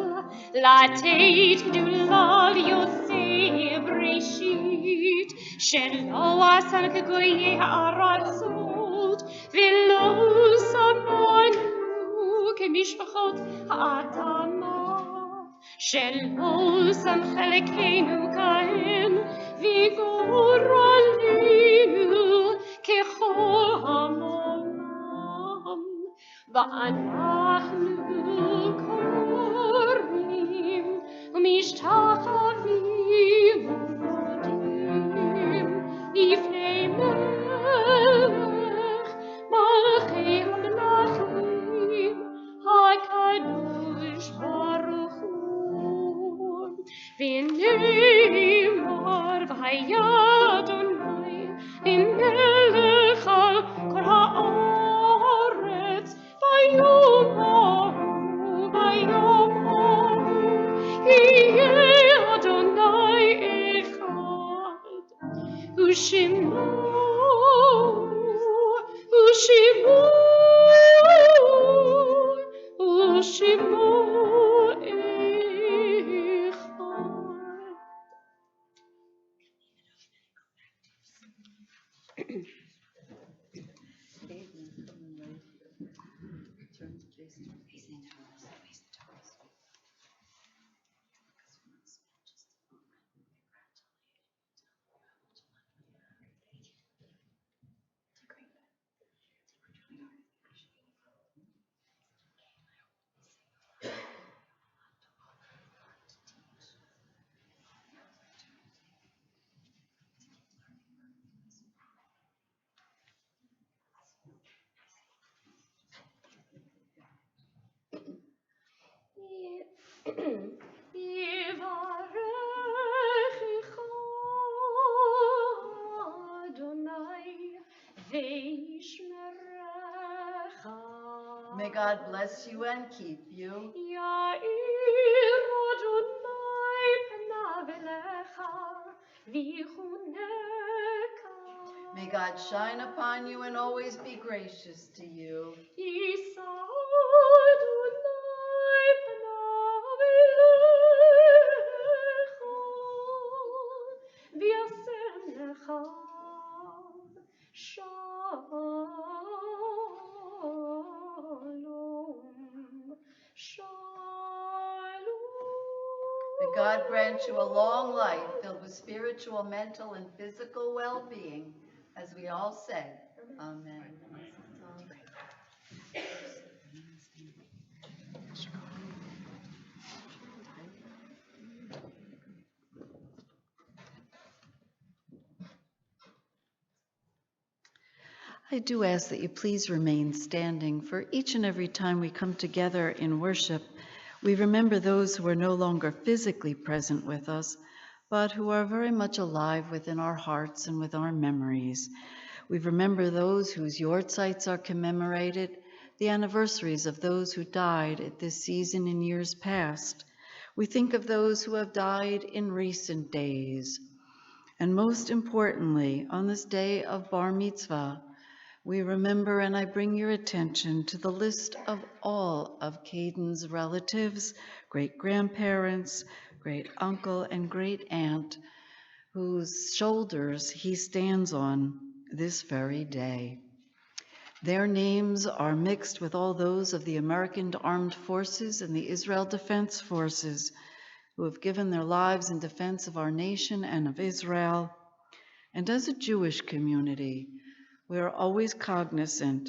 לתת גדולה ליוצא בראשית, שלא עשן כגויי הארצות, ולא שמנו כמשפחות האדמה, שלא שם חלקנו כהן, וגורלנו ככל המון. ואנחנו קוראים ומשתחווים ומודים לפני מלך מלכי המלכים הקדוש ברוך הוא ונאמר והיה אדוני Ushimo, Ushimo, Ushimo Echad. Yivarechecha Adonai ve'yishmerecha. May God bless you and keep you. Ya'ir Adonai panav elecha v'yichuneka. May God shine upon you and always be gracious to you. Yisa Adonai panav elecha v'yasem lecha shalom. Shalom. May God grant you a long life filled with spiritual, mental, and physical well-being, as we all say. Amen. I do ask that you please remain standing, for each and every time we come together in worship, we remember those who are no longer physically present with us, but who are very much alive within our hearts and with our memories. We remember those whose yortzites are commemorated, the anniversaries of those who died at this season in years past. We think of those who have died in recent days. And most importantly, on this day of Bar Mitzvah, we remember, and I bring your attention to the list of all of Caden's relatives, great-grandparents, great-uncle, and great-aunt, whose shoulders he stands on this very day. Their names are mixed with all those of the American Armed Forces and the Israel Defense Forces, who have given their lives in defense of our nation and of Israel. And as a Jewish community, we are always cognizant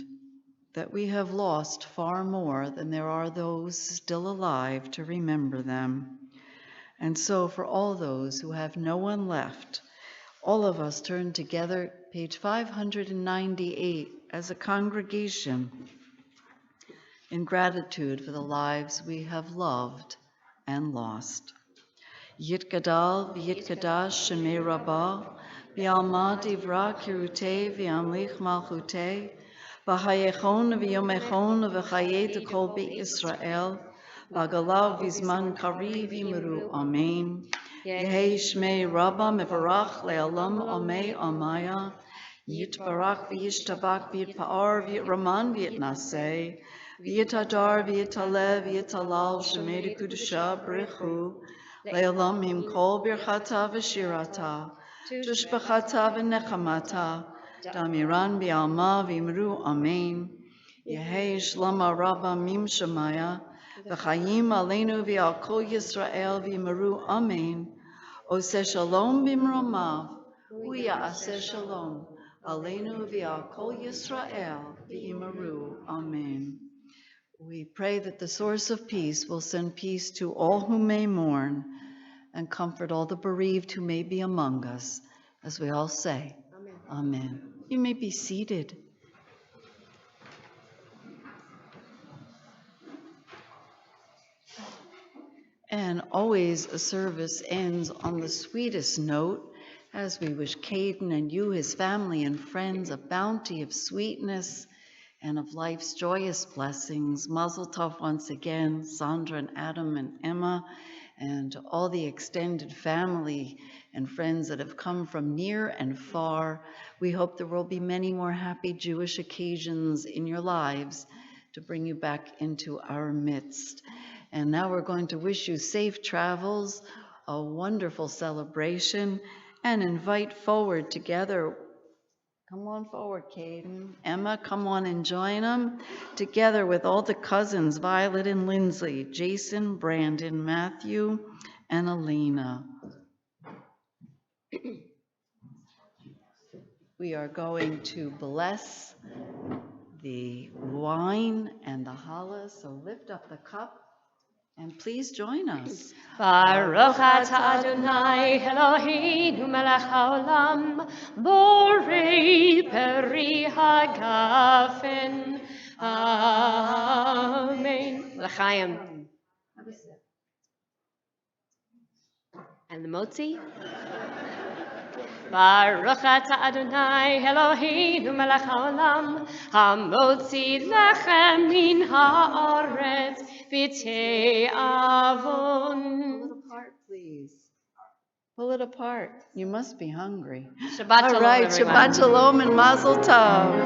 that we have lost far more than there are those still alive to remember them. And so for all those who have no one left, all of us turn together, page 598, as a congregation in gratitude for the lives we have loved and lost. Yitgadal v'yitkadash shemei rabbah, v'yalma divra kirutei v'yamlich malchutei, v'hayechon v'yomechon v'chayei tekol be'Yisrael, v'agalav v'zman kari v'yimru amen. Yehei shmei rabbah mevarach le'alam amei amaya, yitbarach v'yishtabach v'yitpa'ar v'yitraman v'yitnaseh, v'yitadar v'yitalev v'yitalal shemei kudusha b'rechu, Le'olam im kol birchata v'shirata, tushbachata v'nechamata, damiran bi'alma v'imru amen. Yehei shlama rabba mim shemaya, v'chayim aleinu v'al kol Yisrael v'imru amen. Oseh shalom b'mromav, u'ya'aseh shalom, aleinu v'al kol Yisrael v'imru amen. We pray that the source of peace will send peace to all who may mourn and comfort all the bereaved who may be among us, as we all say, Amen. Amen. You may be seated. And always a service ends on the sweetest note, as we wish Caden and you, his family and friends, a bounty of sweetness and of life's joyous blessings. Mazel tov once again, Sandra and Adam and Emma, and to all the extended family and friends that have come from near and far. We hope there will be many more happy Jewish occasions in your lives to bring you back into our midst. And now we're going to wish you safe travels, a wonderful celebration, and invite forward together. Come on forward, Caden. Emma, come on and join them. Together with all the cousins, Violet and Lindsay, Jason, Brandon, Matthew, and Alina. We are going to bless the wine and the challah, so lift up the cup and please join us. Baruch atah Adonai Eloheinu melech haolam, borei peri hagafen. Amen. L'chaim. And the motzi? Baruch atah Adonai Eloheinu melech haolam, hamotzi lechem min haaretz v'tei avon. Pull it apart, please. Pull it apart. You must be hungry. Shabbat All shalom, right, everyone. Shabbat shalom and mazel tov.